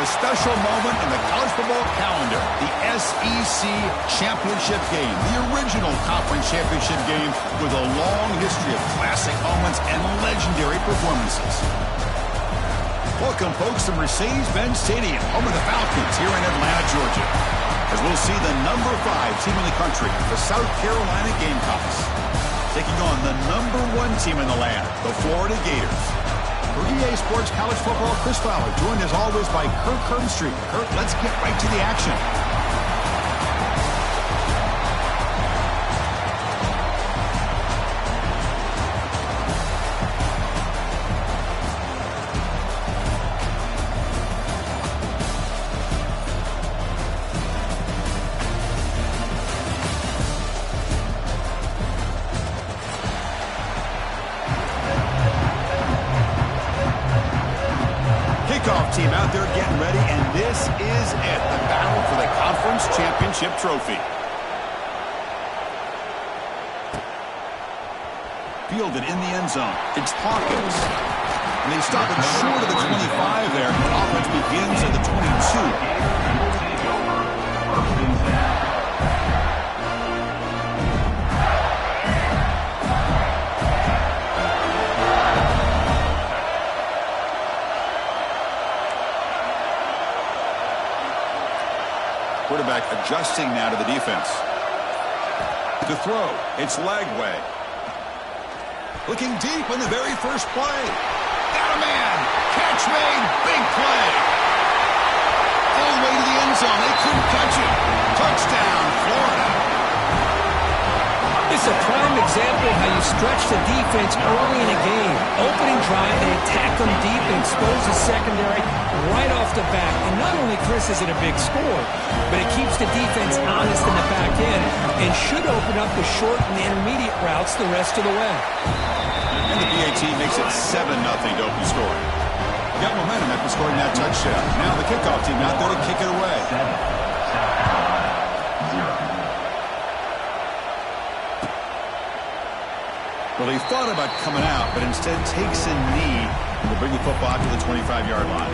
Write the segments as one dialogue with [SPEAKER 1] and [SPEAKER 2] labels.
[SPEAKER 1] a special moment in the college football calendar, the SEC Championship game, the original conference championship game with a long history of classic moments and legendary performances. Welcome, folks, to Mercedes-Benz Stadium, home of the Falcons here in Atlanta, Georgia, as we'll see the number 5 team in the country, the South Carolina Gamecocks, taking on the number 1 team in the land, the Florida Gators. For EA Sports College Football, Chris Fowler, joined as always by Kirk Herbstreit. Kirk, let's get right to the action. Team out there getting ready, and this is it, the battle for the conference championship trophy. Fielded in the end zone. It's Hawkins. And they stop it short of the 25 there. Offense begins at the 22. Quarterback adjusting now to the defense. To throw, it's Lagway. Looking deep on the very first play. Got a man. Catch made. Big play. All the way to the end zone. They couldn't catch it. Touchdown, Florida.
[SPEAKER 2] It's a prime example of how you stretch the defense early in a game. Opening drive, they attack them deep and expose the secondary right off the bat. And not only, Chris, is it a big score, but it keeps the defense honest in the back end and should open up the short and intermediate routes the rest of the way.
[SPEAKER 1] And the PAT makes it 7-0 to open scoring. Got momentum after scoring that touchdown. Now the kickoff team out there to kick it away. Well, he thought about coming out, but instead takes a knee to bring the football to the 25-yard line.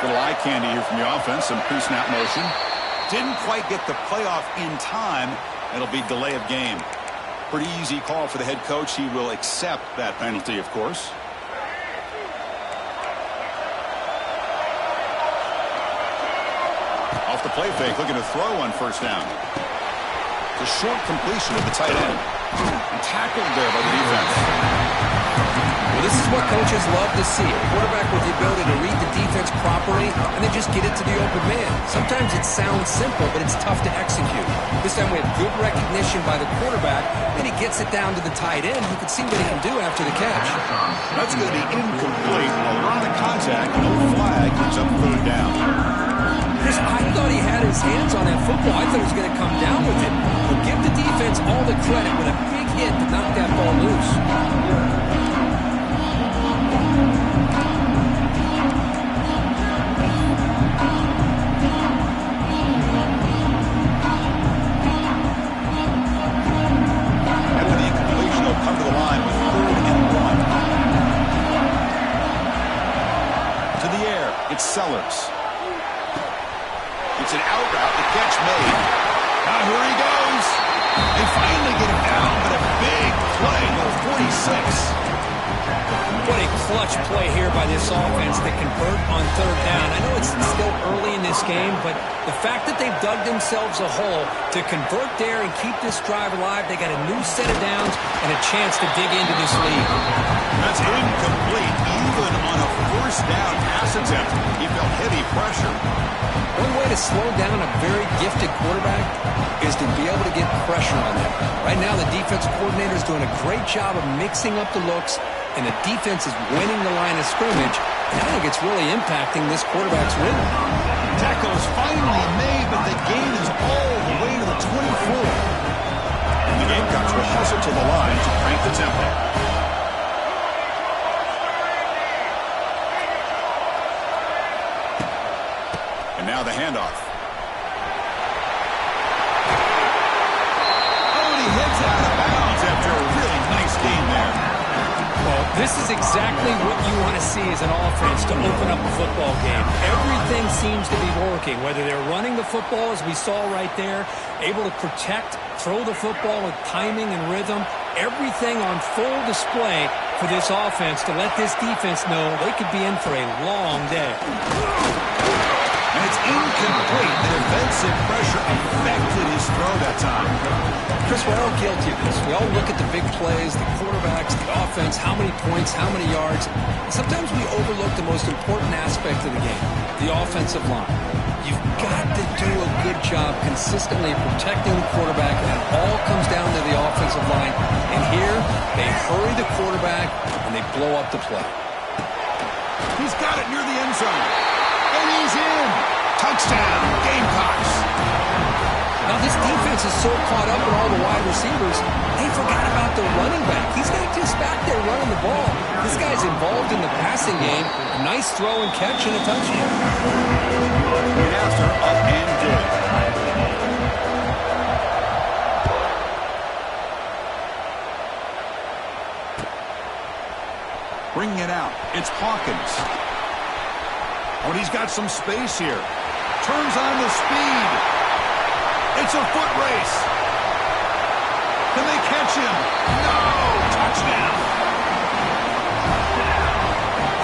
[SPEAKER 1] Little eye candy here from the offense, some pre-snap motion. Didn't quite get the playoff in time. It'll be delay of game. Pretty easy call for the head coach. He will accept that penalty, of course. Off the play fake, looking to throw on first down. The short completion of the tight end. And tackled there by the defense.
[SPEAKER 2] Well, this is what coaches love to see. A quarterback with the ability to read the defense properly and then just get it to the open man. Sometimes it sounds simple, but it's tough to execute. This time we have good recognition by the quarterback, and he gets it down to the tight end who can see what he can do after the catch.
[SPEAKER 1] That's going to be incomplete. A lot of contact, no flag, gives up third down.
[SPEAKER 2] Chris, I thought he had his hands on that football. I thought he was going to come down with it. But give the defense all the credit with a big hit to knock that ball loose.
[SPEAKER 1] Sellers. It's an out route. The catch made. Now here he goes. They finally get him down, but a big play. Number 46.
[SPEAKER 2] What a clutch play here by this offense to convert on third down. I know it's still early in this game, but the fact that they've dug themselves a hole to convert there and keep this drive alive, they got a new set of downs and a chance to dig into this lead.
[SPEAKER 1] That's incomplete. Even on a first down pass attempt, he felt heavy pressure.
[SPEAKER 2] One way to slow down a very gifted quarterback is to be able to get pressure on them. Right now, the defensive coordinator is doing a great job of mixing up the looks, and the defense is winning the line of scrimmage. And I think it's really impacting this quarterback's rhythm.
[SPEAKER 1] Tackle is finally made, but the gain is all the way to the 24. The Gamecocks will hustle to the line to crank the tempo. And now the handoff. Oh, and he heads out of bounds after a really nice game there.
[SPEAKER 2] Well, this is exactly what you want to see as an offense to open up a football game. Everything seems to be working, whether they're running the football, as we saw right there, able to protect, throw the football with timing and rhythm, everything on full display for this offense to let this defense know they could be in for a long day.
[SPEAKER 1] And it's incomplete. The defensive pressure affected his throw that time.
[SPEAKER 2] Chris, we're all guilty of this. We all look at the big plays, the quarterbacks, the offense, how many points, how many yards. Sometimes we overlook the most important aspect of the game, the offensive line. You've got to do a good job consistently protecting the quarterback, and it all comes down to the offensive line. And here, they hurry the quarterback, and they blow up the play.
[SPEAKER 1] He's got it near the end zone. And he's in. Touchdown, Gamecocks.
[SPEAKER 2] Now, this defense is so caught up in all the wide receivers, they forgot about their running back. He's not just back there running the ball. This guy's involved in the passing game. A nice throw and catch and a touchdown.
[SPEAKER 1] Right after, up and good. Bringing it out, it's Hawkins. Oh, and he's got some space here. Turns on the speed. It's a foot race. Can they catch him? No! Touchdown.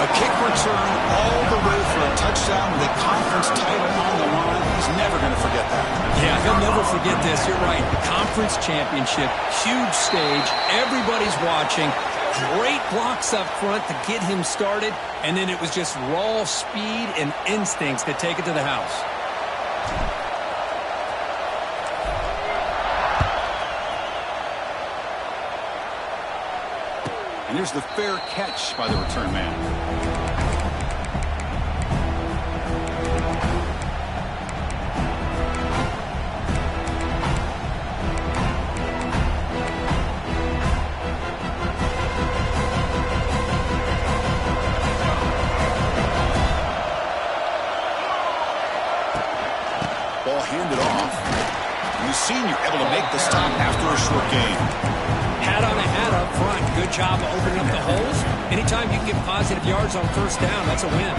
[SPEAKER 1] A kick return all the way for a touchdown with a conference title on the line. He's never going to forget that.
[SPEAKER 2] Yeah, he'll never forget this. You're right. Conference championship, huge stage. Everybody's watching. Great blocks up front to get him started, and then it was just raw speed and instincts to take it to the house.
[SPEAKER 1] And here's the fair catch by the return man. Ball handed off. And the senior able to make the stop after a short gain.
[SPEAKER 2] Hat on a hat up front. Good job of opening up the holes. Anytime you can get positive yards on first down, that's a win.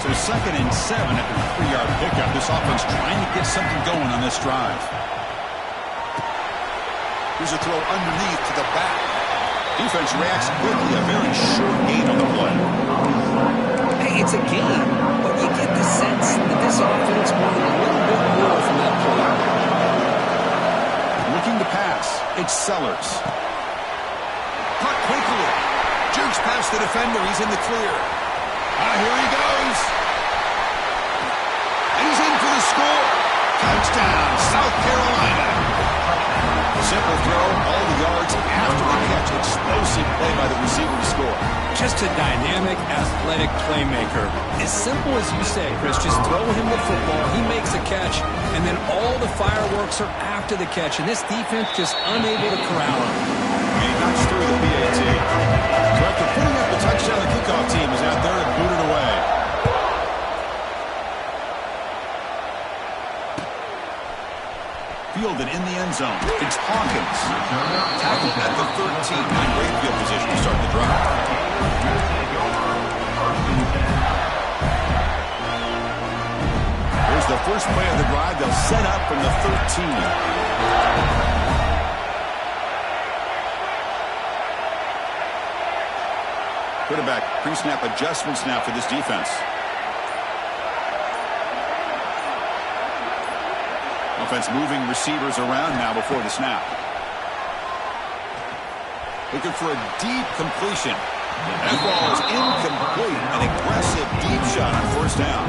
[SPEAKER 1] So 2nd and 7 after a 3-yard pickup. This offense trying to get something going on this drive. Here's a throw underneath to the back. Defense reacts quickly. A very short gain on the play.
[SPEAKER 2] Hey, it's a game, but you get the sense that this offense wanted a little bit more from that play.
[SPEAKER 1] Looking to pass. It's Sellers. Caught quickly. Jukes past the defender. He's in the clear. Here he goes. And he's in for the score. Touchdown, South Carolina. Simple throw, all the yards after the catch. Explosive play by the receiver to score.
[SPEAKER 2] Just a dynamic, athletic playmaker. As simple as you say, Chris, just throw him the football, he makes a catch, and then all the fireworks are after the catch, and this defense just unable to corral him.
[SPEAKER 1] And he knocks through the PAT. So after putting up the touchdown, the kickoff team is out there to boot it away. Fielded in the end zone. It's Hawkins. Tackled at the 13. In great field position to start the drive. Here's the first play of the drive. They'll set up from the 13. Quarterback pre-snap adjustments now for this defense. Offense moving receivers around now before the snap. Looking for a deep completion. That ball is incomplete. An aggressive deep shot on first down.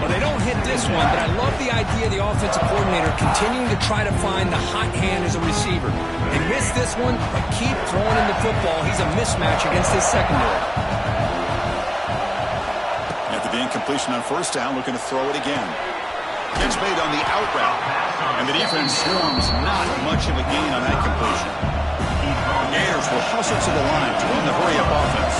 [SPEAKER 2] Well, they don't hit this one, but I love the idea of the offensive coordinator continuing to try to find the hot hand as a receiver. They missed this one, but keep throwing him the football. He's a mismatch against his secondary.
[SPEAKER 1] After the incompletion on first down, looking to throw it again. It's made on the out route. And the defense swarms not much of a gain on that completion. The Gators will hustle to the line to run the hurry-up offense.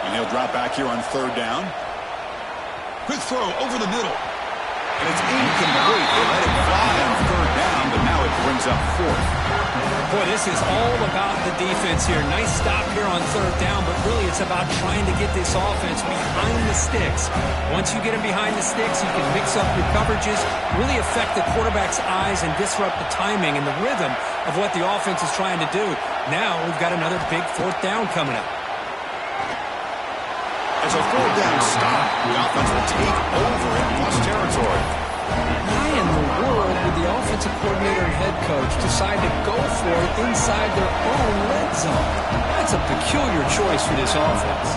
[SPEAKER 1] And he'll drop back here on third down. Quick throw over the middle. And it's incomplete. They let it fly on third down, but now it brings up fourth.
[SPEAKER 2] Boy, this is all about the defense here. Nice stop here on third down, but really it's about trying to get this offense behind the sticks. Once you get them behind the sticks, you can mix up your coverages, really affect the quarterback's eyes and disrupt the timing and the rhythm of what the offense is trying to do. Now we've got another big fourth down coming up.
[SPEAKER 1] As a fourth down stop, the offense will take over in plus territory.
[SPEAKER 2] Why in the world would the offensive coordinator and head coach decide to go for it inside their own red zone? That's a peculiar choice for this offense.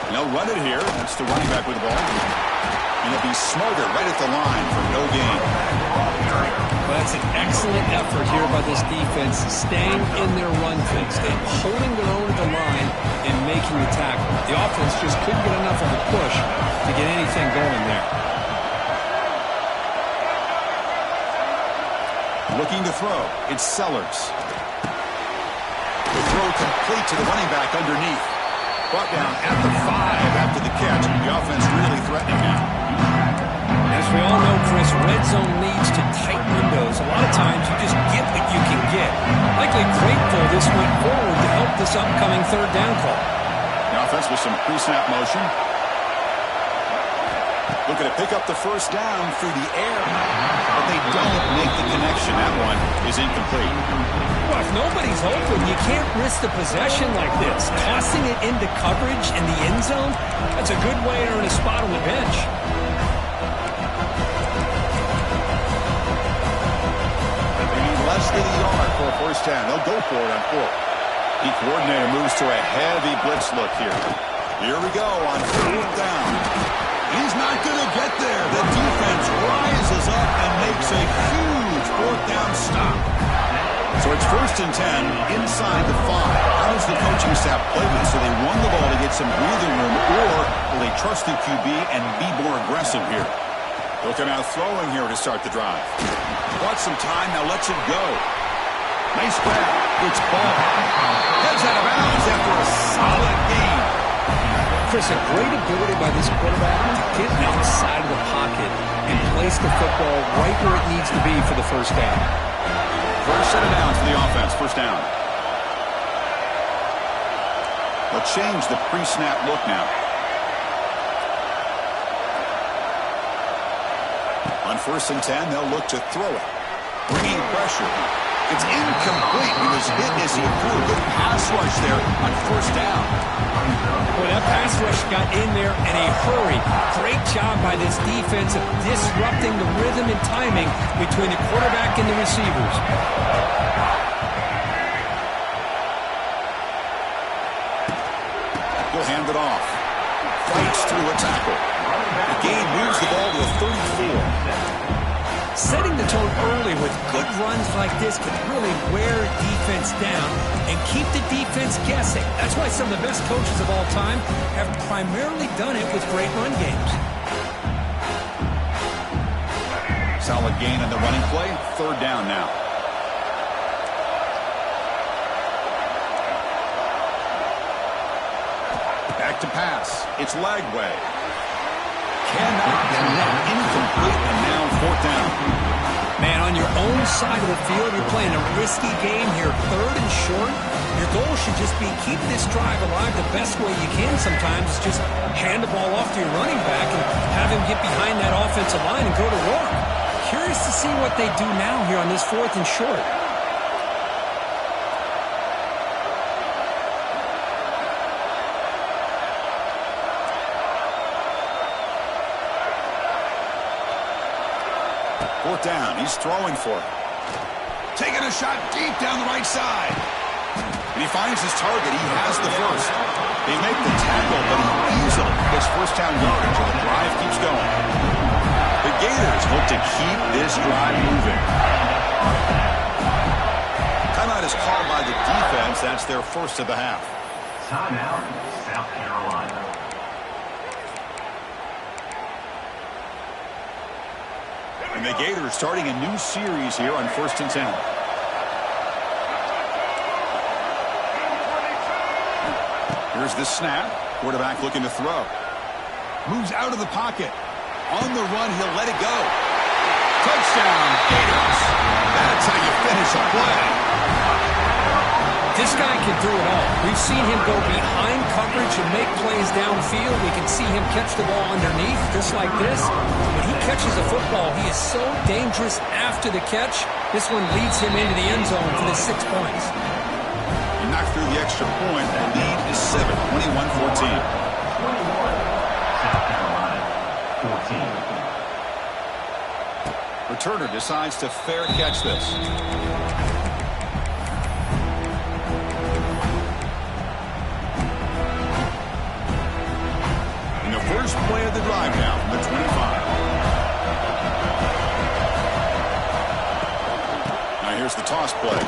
[SPEAKER 1] And they'll run it here. That's the running back with the ball. And it'll be smothered right at the line for no gain.
[SPEAKER 2] Well, that's an excellent effort here by this defense, staying in their run fix and holding their own at the line and making the tackle. The offense just couldn't get enough of a push to get anything going there.
[SPEAKER 1] Looking to throw. It's Sellers. The throw complete to the running back underneath. Brought down at the 5 after the catch. The offense really threatening now.
[SPEAKER 2] As we all know, Chris, red zone leads to tight windows. A lot of times you just get what you can get. Likely grateful this went forward to help this upcoming third down call.
[SPEAKER 1] The offense with some pre-snap motion. Looking to pick up the first down through the air. But they don't make the connection. That one is incomplete.
[SPEAKER 2] Well, if nobody's open, you can't risk the possession like this. Tossing it into coverage in the end zone, that's a good way to earn a spot on the bench.
[SPEAKER 1] Less than a yard for a first down. They'll go for it on fourth. The coordinator moves to a heavy blitz look here. Here we go on fourth down. He's not going to get there. The defense rises up and makes a huge fourth down stop. So it's 1st and 10 inside the 5. How does the coaching staff play this? So they run the ball to get some breathing room, or will they trust the QB and be more aggressive here? They'll come out throwing here to start the drive. Wants some time, now lets it go. Nice grab. It's ball. Heads out of bounds after a solid game.
[SPEAKER 2] Chris, a great ability by this quarterback to get outside of the pocket and place the football right where it needs to be for the first down.
[SPEAKER 1] First set of downs for the offense. First down. They'll change the pre-snap look now. On 1st and 10, they'll look to throw it. Bringing pressure. It's incomplete. He was hit as he threw a good pass rush there on 1st down.
[SPEAKER 2] Boy, that pass rush got in there in a hurry. Great job by this defense of disrupting the rhythm and timing between the quarterback and the receivers.
[SPEAKER 1] He'll hand it off. Fights through a tackle. The game moves the ball to a 34.
[SPEAKER 2] Setting the tone early with good runs like this can really wear defense down and keep the defense guessing. That's why some of the best coaches of all time have primarily done it with great run games.
[SPEAKER 1] Solid gain on the running play. 3rd down now. Back to pass. It's Lagway. Cannot connect. Incomplete, and now 4th down.
[SPEAKER 2] Man, on your own side of the field, you're playing a risky game here, 3rd and short. Your goal should just be keep this drive alive the best way you can sometimes. Is just hand the ball off to your running back and have him get behind that offensive line and go to work. Curious to see what they do now here on this 4th and short.
[SPEAKER 1] Fourth down. He's throwing for it. Taking a shot deep down the right side. And he finds his target. He has the first. They make the tackle, but he easily gets first down yardage, and the drive keeps going. Big Gators hope to keep this drive moving. Timeout is called by the defense. That's their first of the half.
[SPEAKER 3] Timeout, South Carolina.
[SPEAKER 1] And the Gators starting a new series here on 1st and 10. Here's the snap. Quarterback looking to throw. Moves out of the pocket. On the run, he'll let it go. Touchdown, Gators. That's how you finish a play.
[SPEAKER 2] This guy can do it all. We've seen him go behind coverage and make plays downfield. We can see him catch the ball underneath, just like this. When he catches a football, he is so dangerous after the catch. This one leads him into the end zone for the 6 points.
[SPEAKER 1] He knocked through the extra point. The lead is 7, 21-14.
[SPEAKER 3] 21, South Carolina, 14.
[SPEAKER 1] Returner decides to fair catch this. In the first play of the drive now from the 25. Now here's the toss play.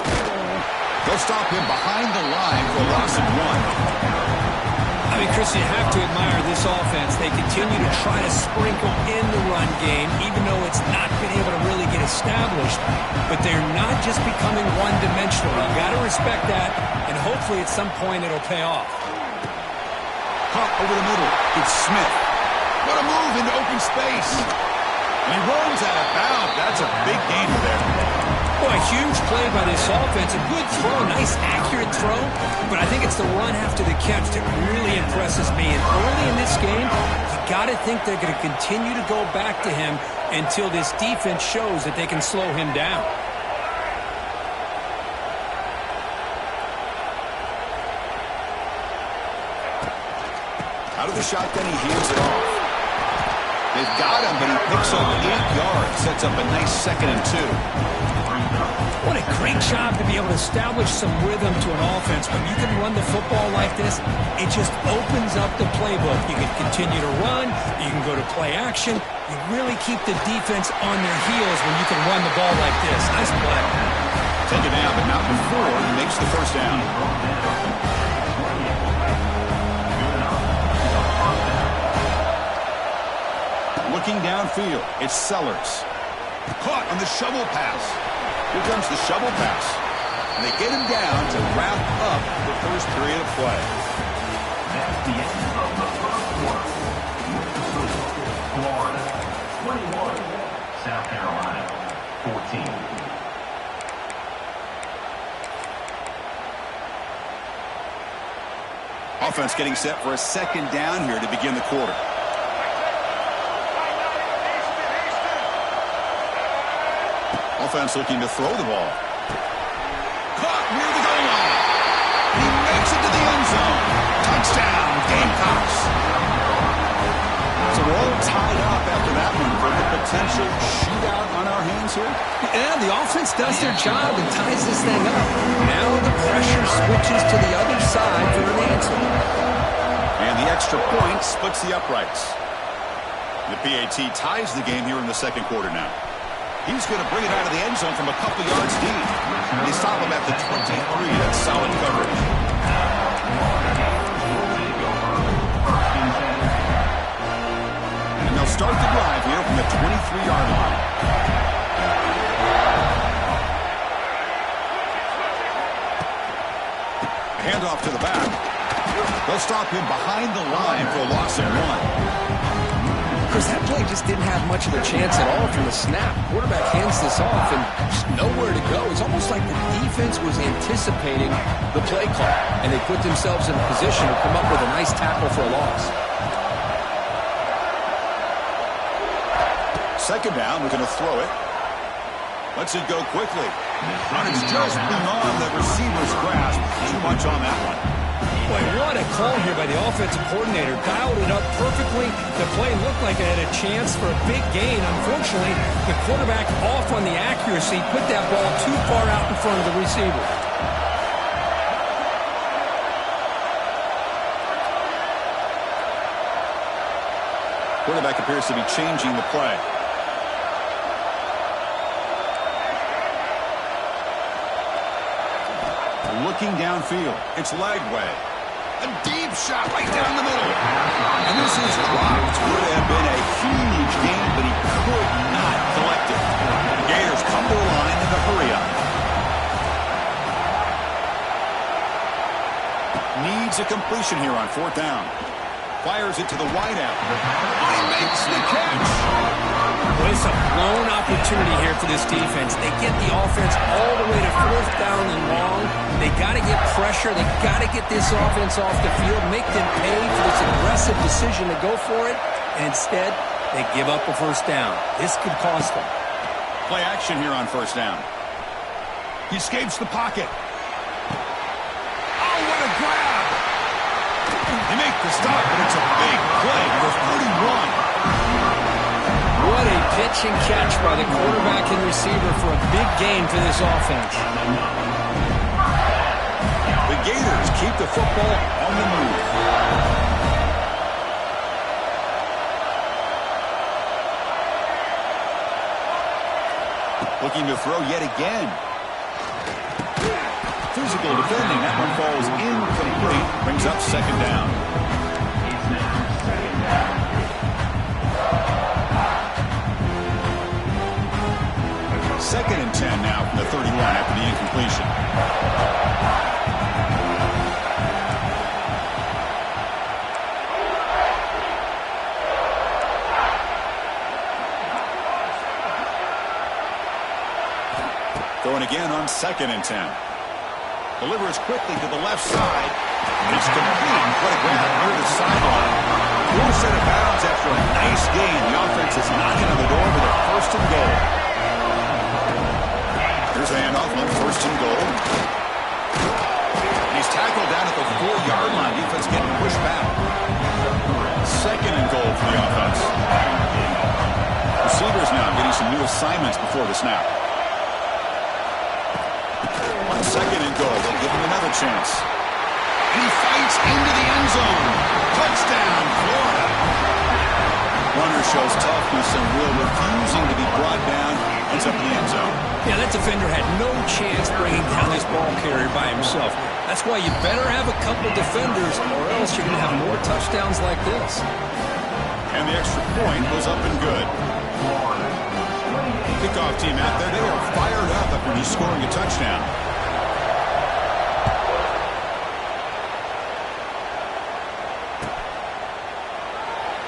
[SPEAKER 1] They'll stop him behind the line for a loss of 1.
[SPEAKER 2] I mean, Chris, you have to admire this offense. They continue to try to sprinkle in the run game, even though it's not been able to really get established. But they're not just becoming one-dimensional. You've got to respect that, and hopefully at some point it'll pay off.
[SPEAKER 1] Caught over the middle. It's Smith. What a move into open space. And he runs out of bounds. That's a big gain there.
[SPEAKER 2] Boy, a huge play by this offense. A good throw, nice accurate throw. But I think it's the run after the catch that really impresses me. And early in this game, you got to think they're going to continue to go back to him until this defense shows that they can slow him down.
[SPEAKER 1] Out of the shotgun, he hands it off. They've got him, but he picks up 8 yards. Sets up a nice 2nd and 2.
[SPEAKER 2] What a great job to be able to establish some rhythm to an offense. When you can run the football like this, it just opens up the playbook. You can continue to run. You can go to play action. You really keep the defense on their heels when you can run the ball like this. Nice play.
[SPEAKER 1] Take it down, but not before he makes the first down. Looking downfield, it's Sellers. Caught on the shovel pass. Here comes the shovel pass. And they get him down to wrap up the first period of play.
[SPEAKER 3] That's the end of the first quarter. Florida, 21. South Carolina, 14.
[SPEAKER 1] Offense getting set for a 2nd down here to begin the quarter. Offense looking to throw the ball. Caught near the goal line. He makes it to the end zone. Touchdown, Gamecocks. So we're all tied up after that one for the potential shootout on our hands here.
[SPEAKER 2] Yeah, the offense does their job and ties this thing up. Now the pressure switches to the other side for an answer.
[SPEAKER 1] And the extra point splits the uprights. The PAT ties the game here in the 2nd quarter now. He's going to bring it out of the end zone from a couple yards deep. They stop him at the 23. That's solid coverage. And they'll start the drive here from the 23-yard line. Handoff to the back. They'll stop him behind the line for a loss of 1.
[SPEAKER 2] Chris, that play just didn't have much of a chance at all from the snap. Quarterback hands this off and just nowhere to go. It's almost like the defense was anticipating the play call, and they put themselves in a position to come up with a nice tackle for a loss.
[SPEAKER 1] 2nd down, we're going to throw it. Lets it go quickly. And it's just beyond the receiver's grasp. Too much on that one.
[SPEAKER 2] Boy, what a call here by the offensive coordinator. Dialed it up perfectly. The play looked like it had a chance for a big gain. Unfortunately, the quarterback off on the accuracy, put that ball too far out in front of the receiver.
[SPEAKER 1] Quarterback appears to be changing the play. looking downfield. It's Lagway. A deep shot right down the middle. And this is dropped. Would have been a huge gain, but he could not collect it. The Gators come to the line in the hurry up. Needs a completion here on 4th down. Fires it to the wideout. Oh, he makes the catch.
[SPEAKER 2] Well, it's a blown opportunity here for this defense. They get the offense all the way to 4th down and long. They got to get pressure. They got to get this offense off the field, make them pay for this aggressive decision to go for it. And instead, they give up a 1st down. This could cost them.
[SPEAKER 1] Play action here on 1st down. He escapes the pocket. Oh, what a grab! They make the stop, but it's a big play for 31.
[SPEAKER 2] What a pitch and catch by the quarterback and receiver for a big gain for this offense.
[SPEAKER 1] The Gators keep the football on the move. Looking to throw yet again. Physical defending. That one falls incomplete. Brings up 2nd down. Second and 10 now from the 31 after the incompletion. Throwing again on 2nd and 10. Delivers quickly to the left side. And it's complete. What a grab near the sideline. Full set of bounds after a nice gain. The offense is knocking on the door with a 1st and goal. Here's a handoff on 1st and goal. And he's tackled down at the 4-yard line. Defense getting pushed back. 2nd and goal for the offense. Receivers now getting some new assignments before the snap. On 2nd and goal, they'll give him another chance. And he fights into the end zone. Touchdown, Florida. Runner shows toughness and will, refusing to be brought down. Ends up in the end zone.
[SPEAKER 2] Yeah, that defender had no chance bringing down this ball carrier by himself. That's why you better have a couple defenders, or else you're going to have more touchdowns like this.
[SPEAKER 1] And the extra point was up and good. Kickoff team out there, they are fired up after he's scoring a touchdown.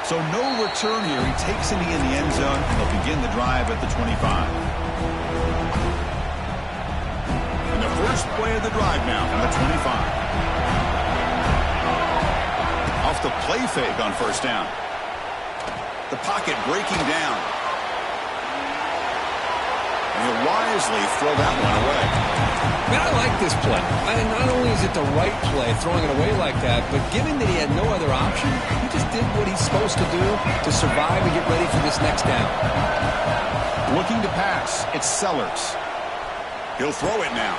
[SPEAKER 1] So no return here. He takes it in the end zone, and they'll begin the drive at the 25. And the first play of the drive now from the 25. Off the play fake on 1st down. The pocket breaking down. And he'll wisely throw that one away.
[SPEAKER 2] Man, I like this play. Not only is it the right play, throwing it away like that, but given that he had no other option, he just did what he's supposed to do to survive and get ready for this next down.
[SPEAKER 1] Looking to pass, it's Sellers. He'll throw it now.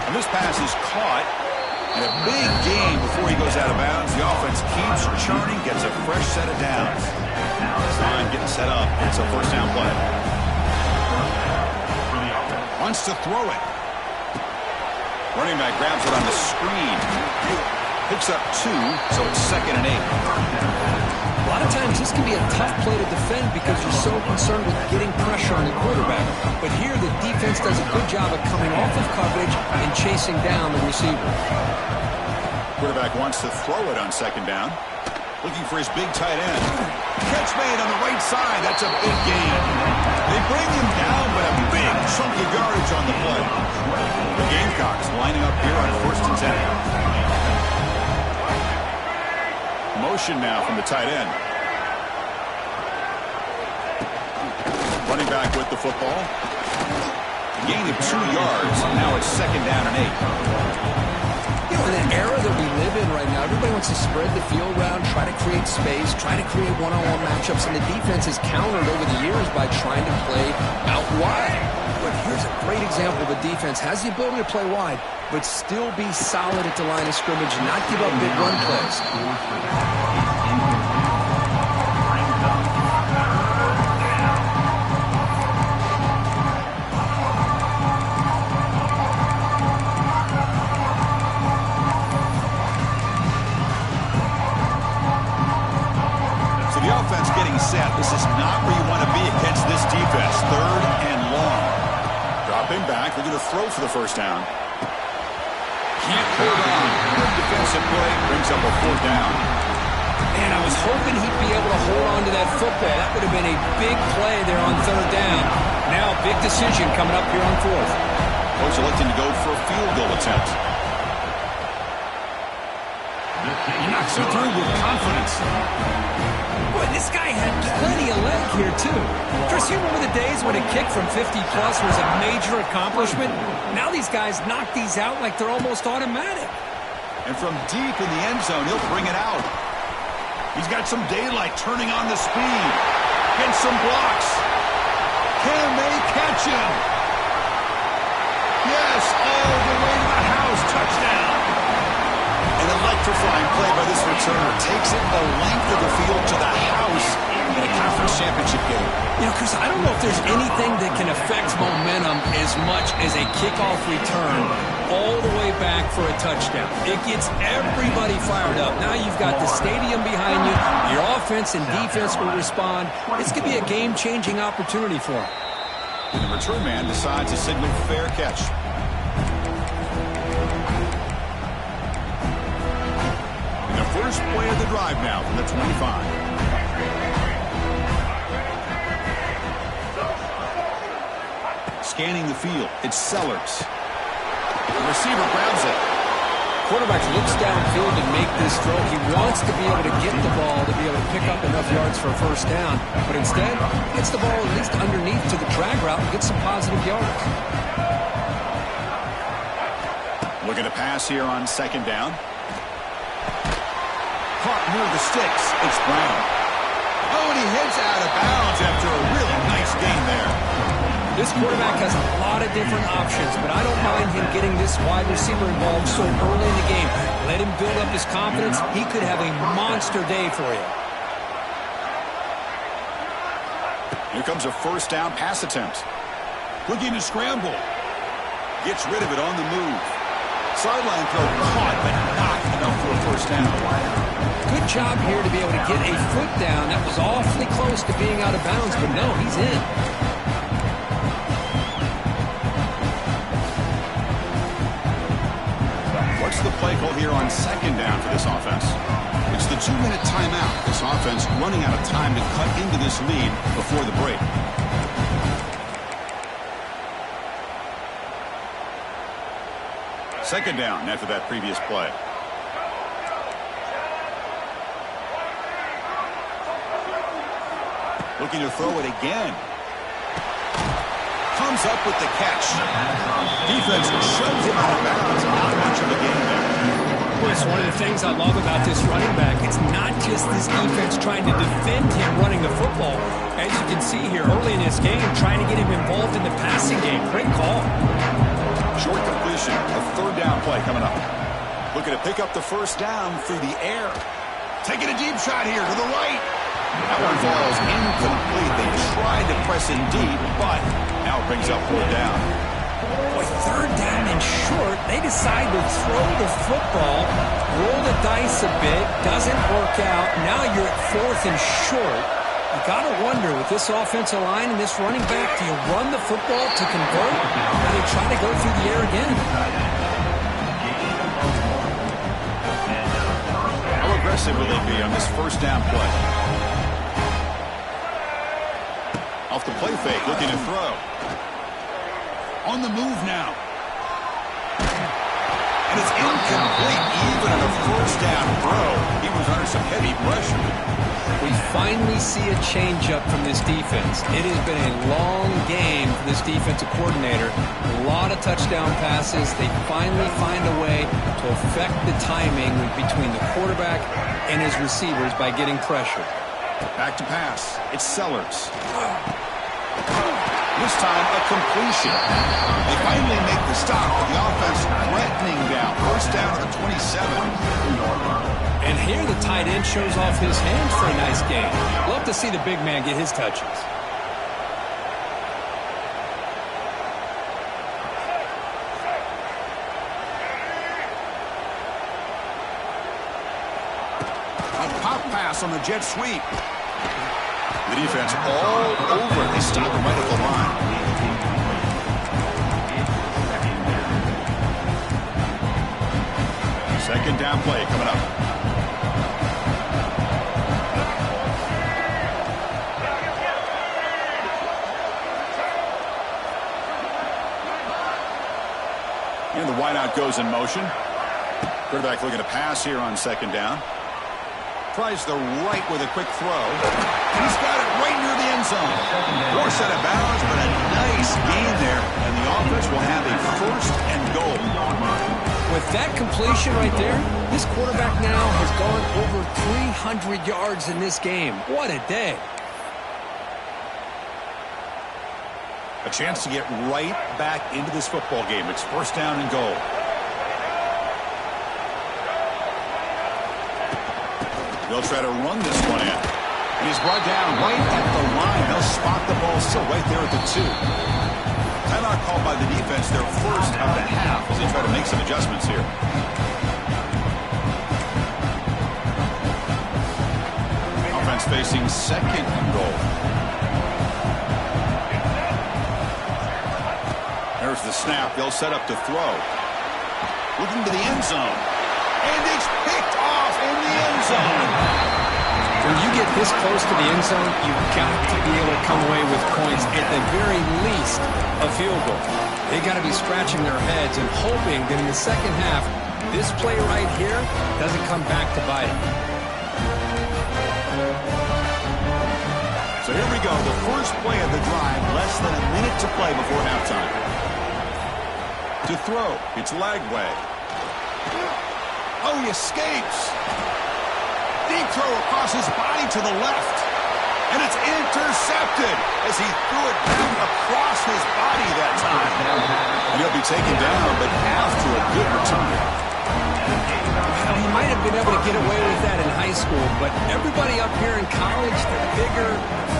[SPEAKER 1] And this pass is caught. And a big gain before he goes out of bounds. The offense keeps churning, gets a fresh set of downs. Line getting set up. It's a 1st down play. Wants to throw it. Running back grabs it on the screen. Picks up 2, so it's 2nd and 8.
[SPEAKER 2] A lot of times this can be a tough play to defend because you're so concerned with getting pressure on the quarterback. But here the defense does a good job of coming off of coverage and chasing down the receiver.
[SPEAKER 1] Quarterback wants to throw it on 2nd down. Looking for his big tight end. Catch made on the right side. That's a big gain. They bring him down, but a big chunk of yardage on the play. The Gamecocks lining up here on 1st and 10. Motion now from the tight end. Running back with the football. A gain of 2 yards. Now it's 2nd down and 8.
[SPEAKER 2] You know, in an era that we live in right now, everybody wants to spread the field around, try to create space, try to create one-on-one matchups, and the defense has countered over the years by trying to play out wide. But here's a great example. The defense has the ability to play wide, but still be solid at the line of scrimmage and not give up big run plays.
[SPEAKER 1] The offense getting set. This is not where you want to be against this defense. 3rd and long. Dropping back. They're going to throw for the first down. Can't hold on. Good defensive play. Brings up a 4th down.
[SPEAKER 2] And I was hoping he'd be able to hold on to that football. That would have been a big play there on 3rd down. Now, big decision coming up here on 4th.
[SPEAKER 1] Coach electing to go for a field goal attempt. He knocks it through with confidence.
[SPEAKER 2] Boy, this guy had plenty of leg here, too. Chris, you remember the days when a kick from 50-plus was a major accomplishment? Now these guys knock these out like they're almost automatic.
[SPEAKER 1] And from deep in the end zone, he'll bring it out. He's got some daylight turning on the speed. Gets some blocks. Can they catch him? Yes, all the way to the house. Touchdown. An electrifying play by this returner. Takes it the length of the field to the house in a conference championship game.
[SPEAKER 2] You know, Chris, I don't know if there's anything that can affect momentum as much as a kickoff return all the way back for a touchdown. It gets everybody fired up. Now you've got the stadium behind you. Your offense and defense will respond. This could be a game-changing opportunity for them.
[SPEAKER 1] And the return man decides to signal fair catch. And the first play of the drive now from the 25. Scanning the field, it's Sellers. The receiver grabs it.
[SPEAKER 2] Quarterback looks downfield and make this throw. He wants to be able to get the ball to be able to pick up enough yards for a first down. But instead, gets the ball at least underneath to the drag route and gets some positive yards.
[SPEAKER 1] Looking to pass here on 2nd down. Caught near the sticks. It's Brown. Oh, and he heads out of bounds after a really nice gain there.
[SPEAKER 2] This quarterback has a lot of different options, but I don't mind him getting this wide receiver involved so early in the game. Let him build up his confidence. He could have a monster day for you.
[SPEAKER 1] Here comes a first down pass attempt. Looking to scramble. Gets rid of it on the move. Sideline throw caught, but not enough for a first down.
[SPEAKER 2] Good job here to be able to get a foot down. That was awfully close to being out of bounds, but no, he's in.
[SPEAKER 1] What's the play call here on 2nd down for this offense? It's the 2-minute timeout. This offense running out of time to cut into this lead before the break. Second down after that previous play. Looking to throw it again. Comes up with the catch. Defense shoves him out of bounds. Not much of a game there.
[SPEAKER 2] Well, it's one of the things I love about this running back. It's not just this defense trying to defend him running the football. As you can see here early in this game, trying to get him involved in the passing game. Great call.
[SPEAKER 1] Short completion. A 3rd down play coming up. Looking to pick up the first down through the air. Taking a deep shot here to the right. That one falls incomplete. They tried to press in deep, but now it brings up 4th down.
[SPEAKER 2] Boy, 3rd down and short. They decide to throw the football, roll the dice a bit, doesn't work out. Now you're at 4th and short. You got to wonder, with this offensive line and this running back, do you run the football to convert, or do they try to go through the air again?
[SPEAKER 1] How aggressive will they be on this first down play? Off the play fake, looking to throw. On the move now. And it's incomplete, even on a first down throw. He was under some heavy pressure.
[SPEAKER 2] We finally see a change-up from this defense. It has been a long game for this defensive coordinator. A lot of touchdown passes. They finally find a way to affect the timing between the quarterback and his receivers by getting pressure.
[SPEAKER 1] Back to pass. It's Sellers. This time, a completion. They finally make the stop. The offense threatening down. First down to the 27.
[SPEAKER 2] And here the tight end shows off his hands for a nice game. Love to see the big man get his touches.
[SPEAKER 1] A pop pass on the jet sweep. defense all over it. They stop him right at the line. Second down play coming up. And the wideout goes in motion. Quarterback looking to pass here on second down. Tries the right with a quick throw. He's got it right near the end zone. Forced out of bounds, but a nice gain there. And the offense will have a first and goal.
[SPEAKER 2] With that completion right there, this quarterback now has gone over 300 yards in this game. What a day.
[SPEAKER 1] A chance to get right back into this football game. It's first down and goal. They'll try to run this one in. And he's brought down right at the line. They'll spot the ball still right there at the 2. Timeout called by the defense, their first of the half, as they try to make some adjustments here. Offense facing second and goal. There's the snap. They'll set up to throw. Looking to the end zone. And it's picked off in the end zone.
[SPEAKER 2] When you get this close to the end zone, you've got to be able to come away with points, at the very least, a field goal. They got to be scratching their heads and hoping that in the second half, this play right here doesn't come back to bite them.
[SPEAKER 1] So here we go, the first play of the drive, less than a minute to play before halftime. To throw, it's Lagway. Oh, he escapes. Deep throw across his body to the left. And it's intercepted as he threw it back across his body that time. And he'll be taken down, but after a good return.
[SPEAKER 2] Well, he might have been able to get away with that in high school, but everybody up here in college, they're bigger,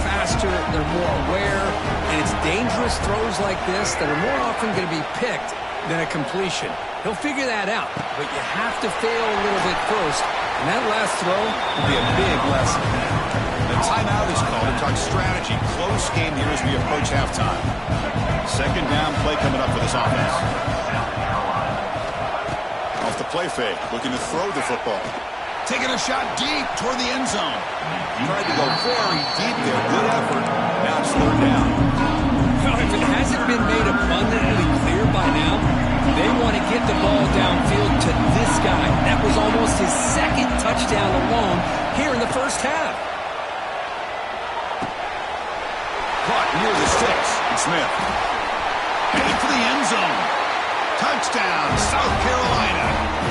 [SPEAKER 2] faster, they're more aware, and it's dangerous throws like this that are more often going to be picked than a completion. He'll figure that out, but you have to fail a little bit first, and that last throw will be a big lesson.
[SPEAKER 1] The timeout is called to talk strategy. Close game here as we approach halftime. Second down play coming up for this offense. Off the play fake, looking to throw the football. Taking a shot deep toward the end zone. Tried to go very deep there. Good effort. Now it's third down.
[SPEAKER 2] Well, if it hasn't been made abundantly clear by now, they want to get the ball downfield to this guy. That was almost his second touchdown alone here in the first half.
[SPEAKER 1] Caught near the sticks. And Smith. Headed for the end zone. Touchdown, South Carolina.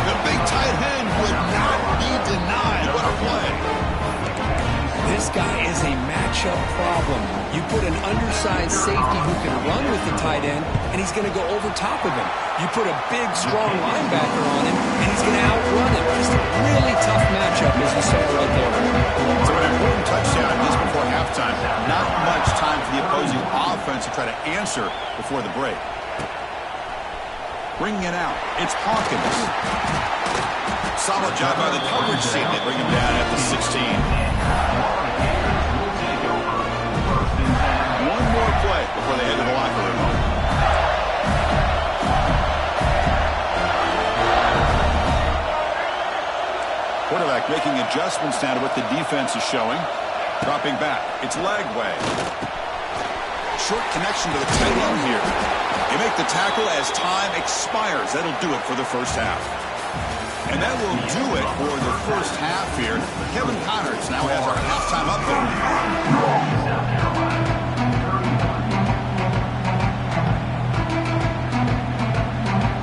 [SPEAKER 1] The big tight end would not be denied. What a play.
[SPEAKER 2] This guy is a matchup problem. You put an undersized safety who can run with the tight end, and he's going to go over top of him. You put a big, strong linebacker on him, and he's going to outrun him. Just a really tough matchup, as you saw right there.
[SPEAKER 1] So an important touchdown just before halftime. Not much time for the opposing offense to try to answer before the break. Bringing it out, it's Hawkins. Solid job by the coverage team. They bring him down at the 16. One more play before they head to the locker room. Quarterback making adjustments now to what the defense is showing. Dropping back, it's Lagway. Short connection to the tight end here. They make the tackle as time expires. That'll do it for the first half. And that will do it for the first half here. Kevin Connors now has our halftime update.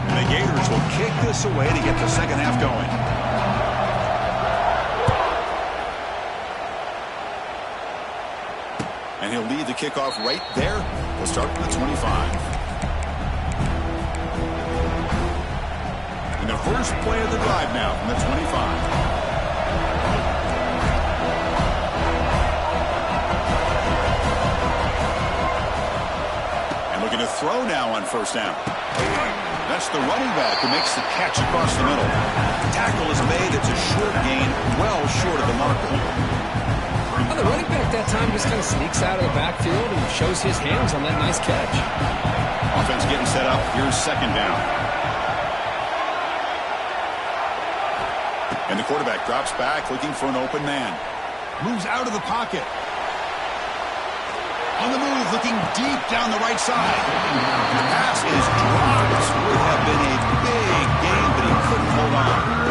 [SPEAKER 1] And the Gators will kick this away to get the second half going. And he'll lead the kickoff right there. We'll start from the 25. And the first play of the drive now from the 25. And looking to throw now on first down. That's the running back who makes the catch across the middle. The tackle is made. It's a short gain, well short of the marker.
[SPEAKER 2] Well, the running back that time just kind of sneaks out of the backfield and shows his hands on that nice catch.
[SPEAKER 1] Offense getting set up. Here's second down. And the quarterback drops back looking for an open man. Moves out of the pocket. On the move, looking deep down the right side. The pass is dropped. Would have been a big gain, but he couldn't hold on.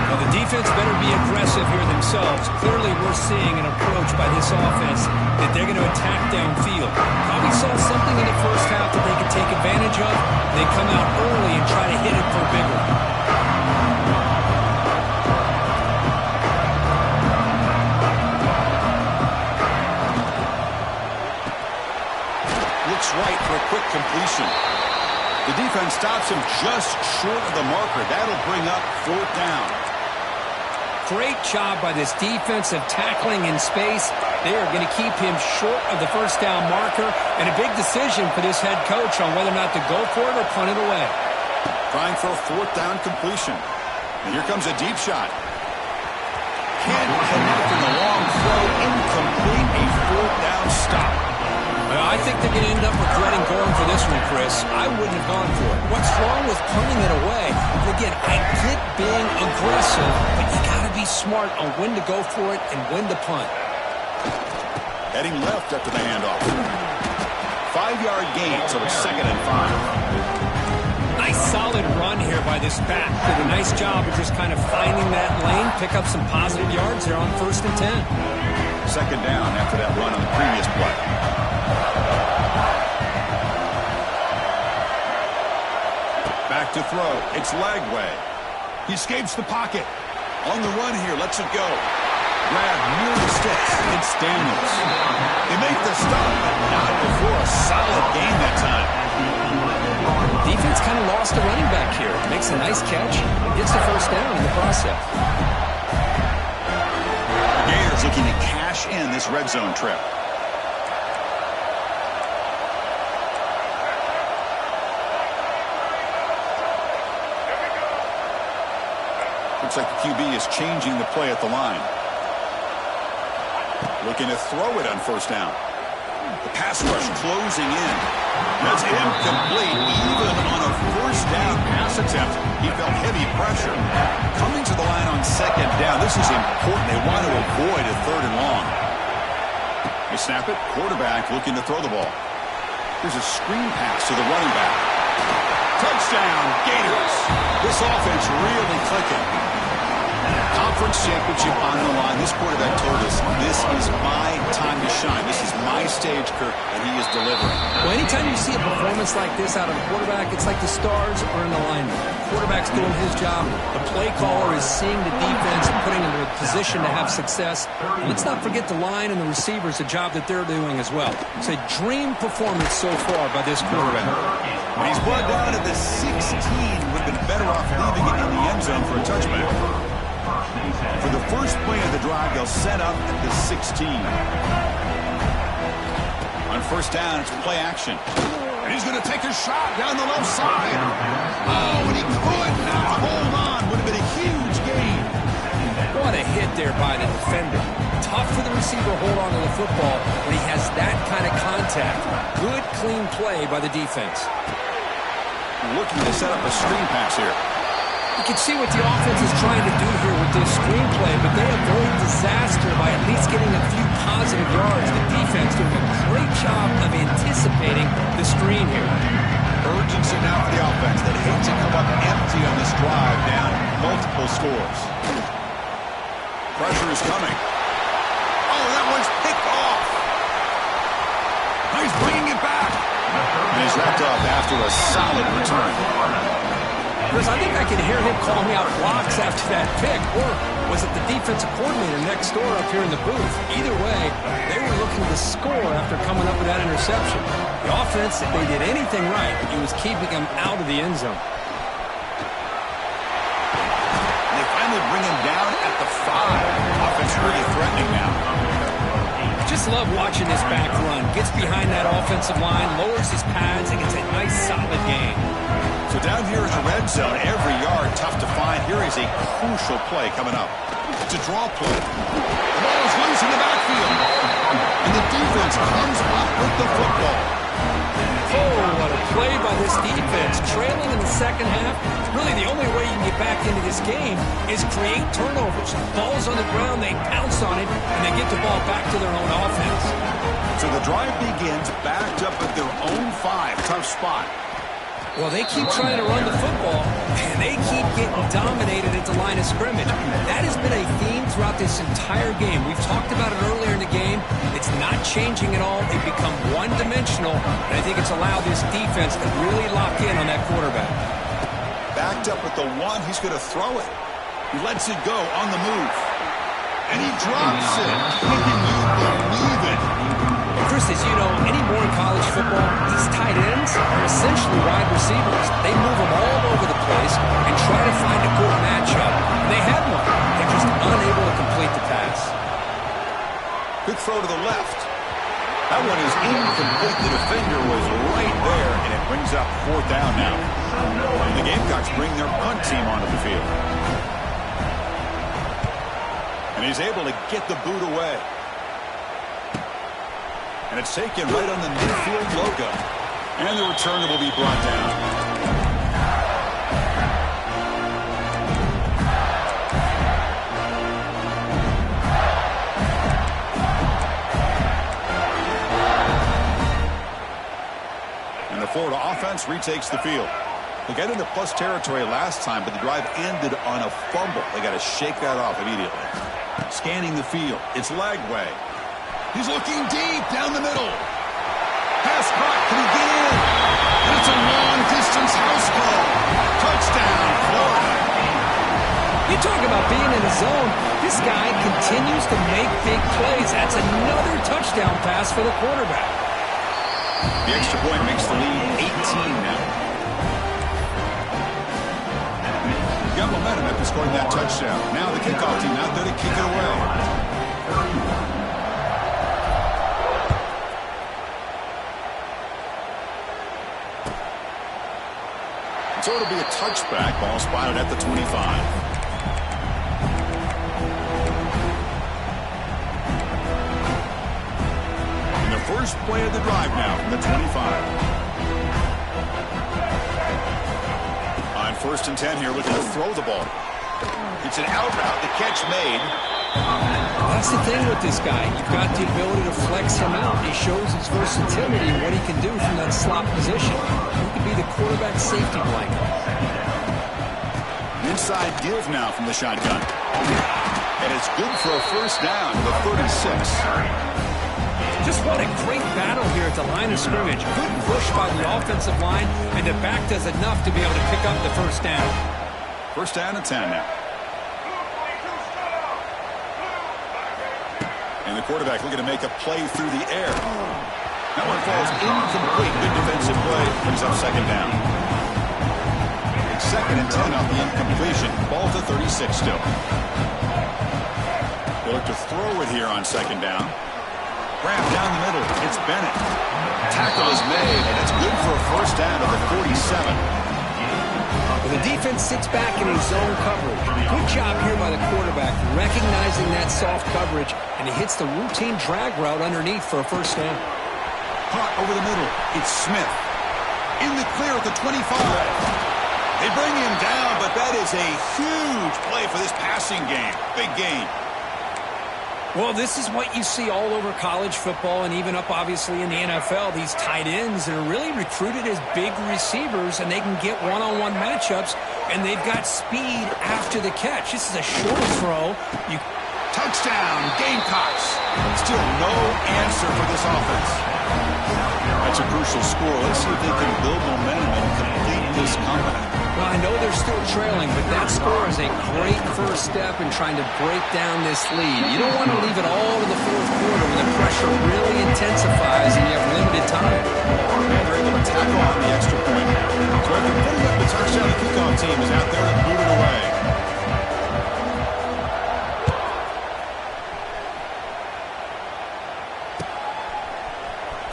[SPEAKER 2] Well, the defense better be aggressive here themselves. Clearly, we're seeing an approach by this offense that they're going to attack downfield. Probably saw something in the first half that they could take advantage of. They come out early and try to hit it for bigger.
[SPEAKER 1] Looks right for a quick completion. The defense stops him just short of the marker. That'll bring up fourth down.
[SPEAKER 2] Great job by this defensive tackling in space. They are going to keep him short of the first down marker, and a big decision for this head coach on whether or not to go for it or punt it away.
[SPEAKER 1] Trying for a fourth down completion. And here comes a deep shot. Can't connect in the long throw. Incomplete. A fourth down stop.
[SPEAKER 2] I think they're going to end up regretting going for this one, Chris. I wouldn't have gone for it. What's wrong with punting it away? And again, I get being aggressive, but you got to be smart on when to go for it and when to punt.
[SPEAKER 1] Heading left after the handoff. 5-yard gain, so it's 2nd and 5.
[SPEAKER 2] Nice solid run here by this back. Did a nice job of just kind of finding that lane, pick up some positive yards there on 1st and 10.
[SPEAKER 1] 2nd down after that run on the previous play. Back to throw. It's Lagway. He escapes the pocket. On the run here. Lets it go. Grab near the sticks. It's Daniels. They make the stop, but not before a solid gain that time.
[SPEAKER 2] Defense kind of lost the running back here. Makes a nice catch. Gets the first down in the process.
[SPEAKER 1] Gators looking to cash in this red zone trip. Looks like the QB is changing the play at the line. Looking to throw it on 1st down. The pass rush closing in. That's incomplete. Even on a 1st down pass attempt, he felt heavy pressure. Coming to the line on 2nd down. This is important. They want to avoid a 3rd and long. They snap it. Quarterback looking to throw the ball. There's a screen pass to the running back. Touchdown, Gators. This offense really clicking. Conference championship on the line. This quarterback told us, this is my time to shine. This is my stage, Kirk, and he is delivering.
[SPEAKER 2] Well, anytime you see a performance like this out of a quarterback, it's like the stars are in alignment. The quarterback's doing his job. The play caller is seeing the defense and putting them in a position to have success. And let's not forget the line and the receivers, the job that they're doing as well. It's a dream performance so far by this quarterback.
[SPEAKER 1] When he's brought down at the 16, would have been better off leaving it in the end zone for a touchback. For the first play of the drive, they'll set up at the 16. On 1st down, it's play action. And he's going to take a shot down the left side. Oh, and he could not hold on. Would have been a huge gain.
[SPEAKER 2] What a hit there by the defender. Tough for the receiver to hold on to the football when he has that kind of contact. Good, clean play by the defense.
[SPEAKER 1] Looking to set up a screen pass here.
[SPEAKER 2] You can see what the offense is trying to do here with this screenplay, but they avoid disaster by at least getting a few positive yards. The defense doing a great job of anticipating the screen here.
[SPEAKER 1] Urgency now for the offense that hates to come up empty on this drive, down multiple scores. Pressure is coming. Oh, that one's picked off. He's bringing it back. And he's wrapped up after a solid return.
[SPEAKER 2] Chris, I think I can hear him calling out blocks after that pick, or was it the defensive coordinator next door up here in the booth? Either way, they were looking to score after coming up with that interception. The offense, if they did anything right, it was keeping them out of the end zone.
[SPEAKER 1] And they finally bring him down at the 5. Offense really threatening now.
[SPEAKER 2] Just love watching this back run. Gets behind that offensive line, lowers his pads, and gets a nice solid gain.
[SPEAKER 1] So down here in the red zone, every yard tough to find. Here is a crucial play coming up. It's a draw play. The ball is loose in the backfield. And the defense comes up with the football.
[SPEAKER 2] Oh, what a play by this defense. Trailing in the second half. Really, the only way you can get back into this game is create turnovers. Ball's on the ground, they pounce on it, and they get the ball back to their own offense.
[SPEAKER 1] So the drive begins backed up at their own 5. Tough spot.
[SPEAKER 2] Well, they keep trying to run the football, and they keep getting dominated at the line of scrimmage. That has been a theme throughout this entire game. We've talked about it earlier in the game. It's not changing at all. They've become one-dimensional, and I think it's allowed this defense to really lock in on that quarterback.
[SPEAKER 1] Backed up with the 1, he's going to throw it. He lets it go on the move. And he drops it. Can you believe it?
[SPEAKER 2] Chris, as you know, anymore in college football, these tight ends are essentially wide receivers. They move them all over the place and try to find a good matchup. And they had one. They're just unable to complete the pass.
[SPEAKER 1] Good throw to the left. That one is incomplete. The defender was right there, and it brings up 4th down now. And the Gamecocks bring their punt team onto the field. And he's able to get the boot away. And it's taken right on the midfield logo. And the returner will be brought down. And the Florida offense retakes the field. They got into plus territory last time, but the drive ended on a fumble. They got to shake that off immediately. Scanning the field. It's Lagway. He's looking deep down the middle. Pass caught. Can he get in? And it's a long-distance house call. Touchdown, Florida.
[SPEAKER 2] You talk about being in the zone. This guy continues to make big plays. That's another touchdown pass for the quarterback.
[SPEAKER 1] The extra point makes the lead 18 now. Got momentum after scoring that touchdown. Now the kickoff team out there to kick it away. So it'll be a touchback. Ball spotted at the 25. And the first play of the drive now from the 25. On 1st and 10 here, looking to throw the ball. It's an out route. The catch made.
[SPEAKER 2] That's the thing with this guy. You've got the ability to flex him out. He shows his versatility and what he can do from that slot position. He could be the quarterback safety blanket.
[SPEAKER 1] Inside give now from the shotgun. And it's good for a 1st down to the 36.
[SPEAKER 2] Just what a great battle here at the line of scrimmage. Good push by the offensive line, and the back does enough to be able to pick up the 1st down.
[SPEAKER 1] 1st down and 10 now. And the quarterback looking to make a play through the air. That one falls incomplete. Good defensive play. Brings up 2nd down. It's 2nd and 10 off the incompletion. Ball to 36 still. They look to throw it here on 2nd down. Grab down the middle. It's Bennett. Tackle is made, and it's good for a 1st down to the 47.
[SPEAKER 2] The defense sits back in his zone coverage. Good job here by the quarterback, recognizing that soft coverage, and he hits the routine drag route underneath for a 1st down.
[SPEAKER 1] Caught over the middle. It's Smith. In the clear at the 25. They bring him down, but that is a huge play for this passing game. Big game.
[SPEAKER 2] Well, this is what you see all over college football and even up, obviously, in the NFL. These tight ends that are really recruited as big receivers, and they can get one-on-one matchups, and they've got speed after the catch. This is a short throw.
[SPEAKER 1] Touchdown, Gamecocks. Still no answer for this offense. That's a crucial score. Let's see if they can build momentum and complete this comeback.
[SPEAKER 2] Well, I know they're still trailing, but that score is a great first step in trying to break down this lead. You don't want to leave it all to the 4th quarter when the pressure really intensifies and you have limited time.
[SPEAKER 1] And they're able to tackle on the extra point. So after putting up the touchdown, the kickoff team is out there to boot it away.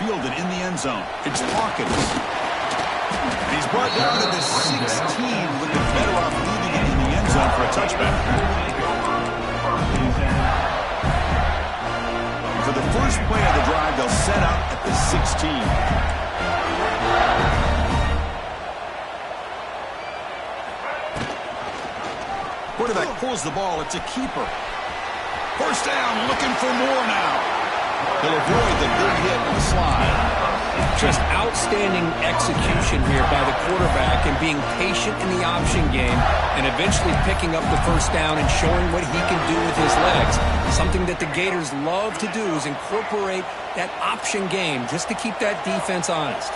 [SPEAKER 1] Fielded in the end zone. It's Hawkins. And he's brought down to the 16 with the Fedorov leaving it in the end zone for a touchback. For the first play of the drive, they'll set up at the 16. Quarterback pulls the ball. It's a keeper. First down, looking for more now. He'll avoid the big hit on the slide.
[SPEAKER 2] Just outstanding execution here by the quarterback and being patient in the option game and eventually picking up the first down and showing what he can do with his legs. Something that the Gators love to do is incorporate that option game just to keep that defense honest.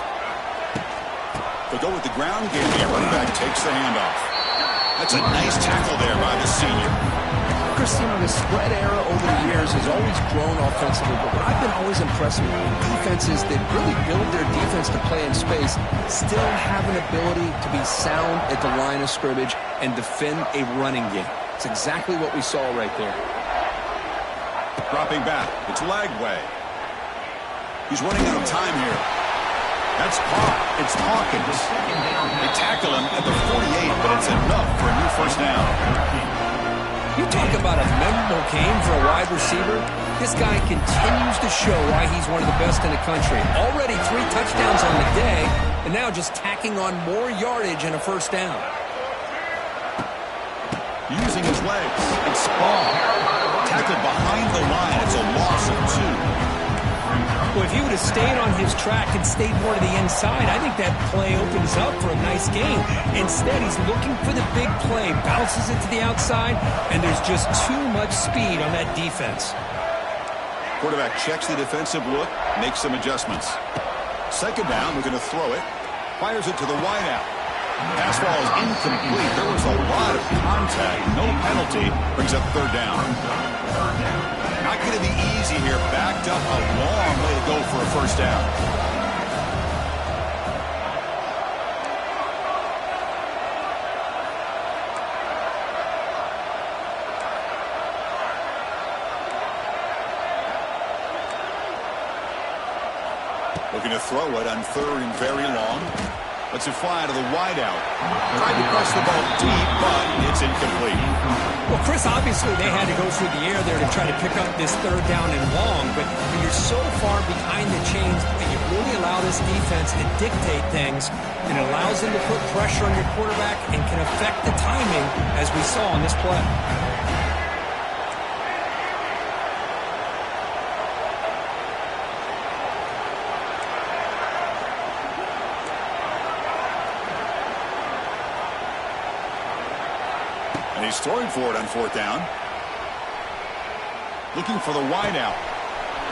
[SPEAKER 1] They'll go with the ground game. The running back takes the handoff. That's a nice tackle there by the senior.
[SPEAKER 2] Christina, the spread era over the years has always grown offensively, but what I've been always impressed with defenses that really build their defense to play in space still have an ability to be sound at the line of scrimmage and defend a running game. It's exactly what we saw right there.
[SPEAKER 1] Dropping back. It's Lagway. He's running out of time here. That's caught. It's Hawkins. They tackle him at the 48, but it's enough for a new first down.
[SPEAKER 2] You talk about a memorable game for a wide receiver. This guy continues to show why he's one of the best in the country. Already 3 touchdowns on the day, and now just tacking on more yardage and a first down.
[SPEAKER 1] Using his legs. It's Spall. Tackled behind the line. It's a loss of 2.
[SPEAKER 2] Well, if he would have stayed on his track and stayed more to the inside, I think that play opens up for a nice game. Instead, he's looking for the big play, bounces it to the outside, and there's just too much speed on that defense.
[SPEAKER 1] Quarterback checks the defensive look, makes some adjustments. Second down, we're going to throw it. Fires it to the wideout. Pass ball is incomplete. There was a lot of contact. No penalty. Brings up third down. Not going to be easy here. Backed up a long way to go for a first down. Looking to throw it on third and very long. Lets it fly to the wideout. Tried to press the ball deep, but it's incomplete.
[SPEAKER 2] Well, Chris, obviously they had to go through the air there to try to pick up this third down and long, but when you're so far behind the chains, you really allow this defense to dictate things, and it allows them to put pressure on your quarterback and can affect the timing, as we saw on this play.
[SPEAKER 1] He's throwing for it on fourth down. Looking for the wideout.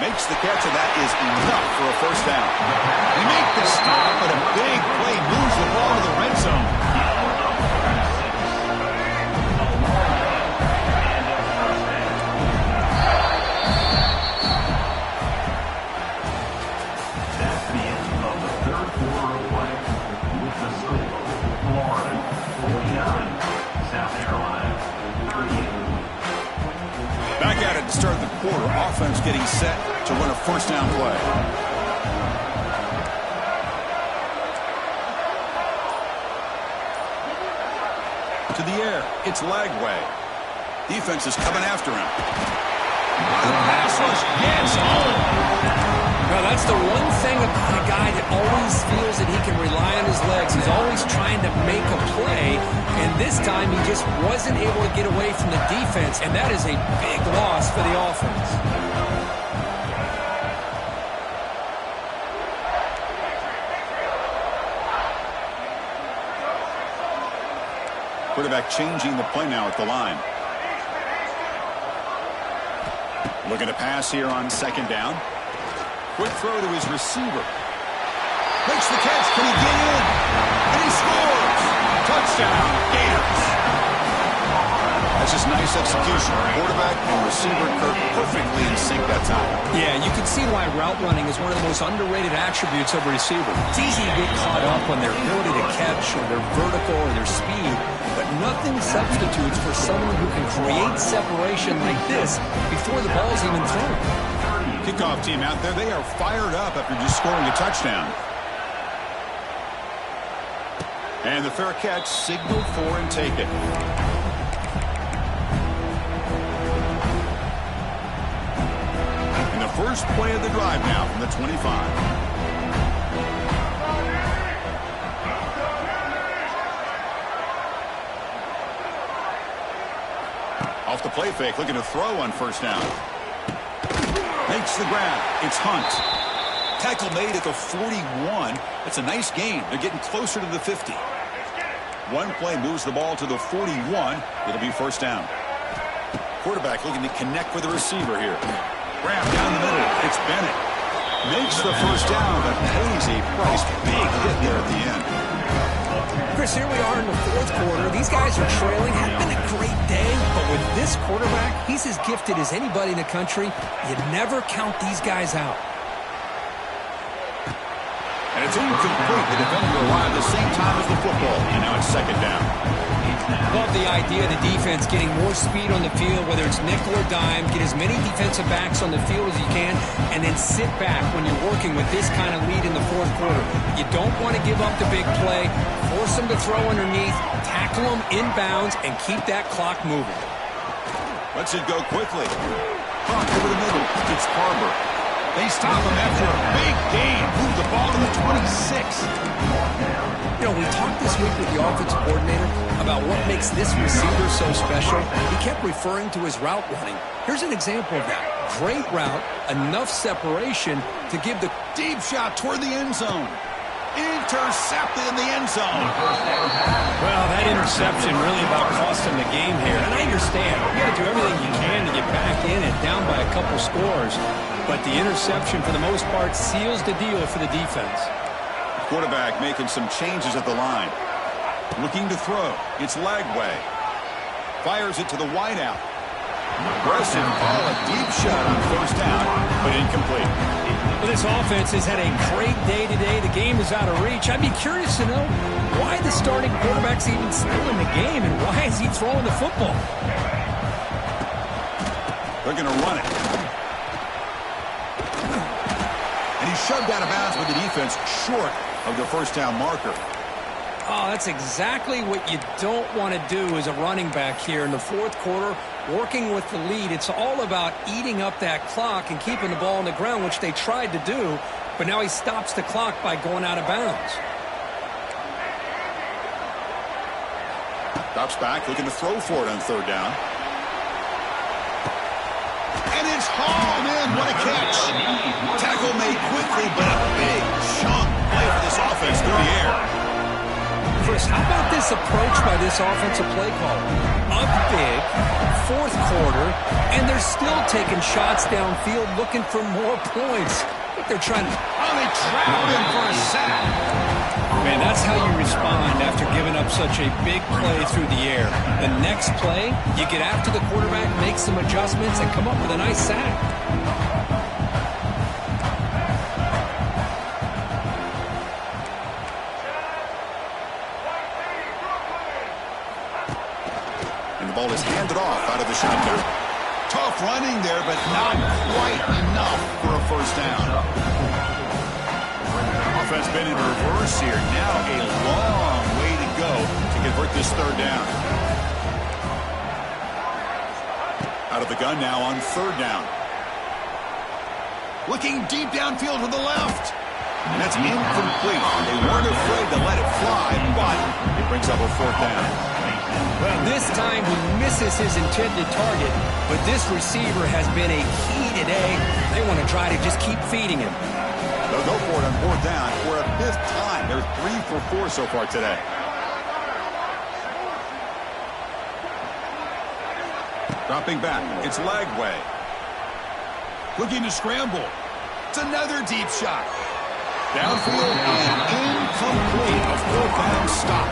[SPEAKER 1] Makes the catch, and that is enough for a first down. They make the stop, but a big play moves the ball to the red zone.
[SPEAKER 3] That's the end of the third quarter of play. With the score, Florida 49, South Carolina 38.
[SPEAKER 1] Back at it to start the quarter. Offense getting set to run a first down play. To the air. It's Lagway. Defense is coming after him. The pass rush gets home.
[SPEAKER 2] Well, that's the one thing about a guy that always feels that he can rely on his legs. He's always trying to make a play, and this time he just wasn't able to get away from the defense, and that is a big loss for the offense.
[SPEAKER 1] Quarterback changing the play now at the line. Looking to pass here on second down. Quick throw to his receiver. Makes the catch. Can he get in? And he scores. Touchdown, Gators. That's just nice execution. Quarterback and receiver perfectly in sync that time.
[SPEAKER 2] Yeah, you can see why route running is one of the most underrated attributes of a receiver. It's easy to get caught up on their ability to catch or their vertical or their speed, but nothing substitutes for someone who can create separation like this before the ball's even thrown.
[SPEAKER 1] Kickoff team out there, they are fired up after just scoring a touchdown. And the fair catch signaled for and taken. And the first play of the drive now from the 25. Off the play fake, looking to throw on first down. Makes the grab. It's Hunt. Tackle made at the 41. That's a nice gain. They're getting closer to the 50. One play moves the ball to the 41. It'll be first down. Quarterback looking to connect with the receiver here. Grab down the middle. It's Bennett. Makes the first down, but pays a price. Big hit there at the end.
[SPEAKER 2] Chris, here we are in the fourth quarter. These guys are trailing. Had been a great day, but with this quarterback, he's as gifted as anybody in the country. You never count these guys out.
[SPEAKER 1] And it's incomplete. The defender arrived at the same time as the football, and now it's second down.
[SPEAKER 2] Love the idea of the defense getting more speed on the field, whether it's nickel or dime, get as many defensive backs on the field as you can, and then sit back when you're working with this kind of lead in the fourth quarter. You don't want to give up the big play, force them to throw underneath, tackle them inbounds, and keep that clock moving.
[SPEAKER 1] Lets it go quickly. Pump over the middle. It's Carver. They stop him after a big gain. Move the ball to the 26.
[SPEAKER 2] You know, we talked this week with the offensive coordinator about what makes this receiver so special. He kept referring to his route running. Here's an example of that. Great route, enough separation to give the
[SPEAKER 1] Deep shot toward the end zone. Intercepted in the end zone.
[SPEAKER 2] Well, that interception really about cost him the game here. And I understand. You got to do everything you can to get back in and down by a couple scores. But the interception, for the most part, seals the deal for the defense.
[SPEAKER 1] Quarterback making some changes at the line. Looking to throw. It's Lagway. Fires it to the wideout. Aggressive call, a deep shot on first down, but incomplete.
[SPEAKER 2] Well, this offense has had a great day today. The game is out of reach. I'd be curious to know why the starting quarterback's even still in the game and why is he throwing the football?
[SPEAKER 1] They're going to run it. And he's shoved out of bounds with the defense short of the first down marker.
[SPEAKER 2] Oh, that's exactly what you don't want to do as a running back here in the fourth quarter, working with the lead. It's all about eating up that clock and keeping the ball on the ground, which they tried to do, but now he stops the clock by going out of bounds.
[SPEAKER 1] Drops back, looking to throw for it on third down. And it's hauled in. What a catch. Tackle made quickly, but a big chunk play for this offense through the air.
[SPEAKER 2] Chris, how about this approach by this offensive play caller? Up big, fourth quarter, and they're still taking shots downfield looking for more points. They're trying to...
[SPEAKER 1] Oh, they trapped him for a sack.
[SPEAKER 2] Man, that's how you respond after giving up such a big play through the air. The next play, you get after the quarterback, make some adjustments, and come up with a nice sack.
[SPEAKER 1] Ball is handed off out of the shotgun. Tough running there, but not quite enough for a first down. Offense been in reverse here. Now a long way to go to convert this third down. Out of the gun now on third down. Looking deep downfield to the left. And that's incomplete. They weren't afraid to let it fly, but it brings up a fourth down.
[SPEAKER 2] Well, this time he misses his intended target, but this receiver has been a key today. They want to try to just keep feeding him.
[SPEAKER 1] They'll go for it on fourth down for a fifth time. They're 3 for 4 so far today. Dropping back, it's Lagway. Looking to scramble. It's another deep shot. Downfield and incomplete. A fourth down stop.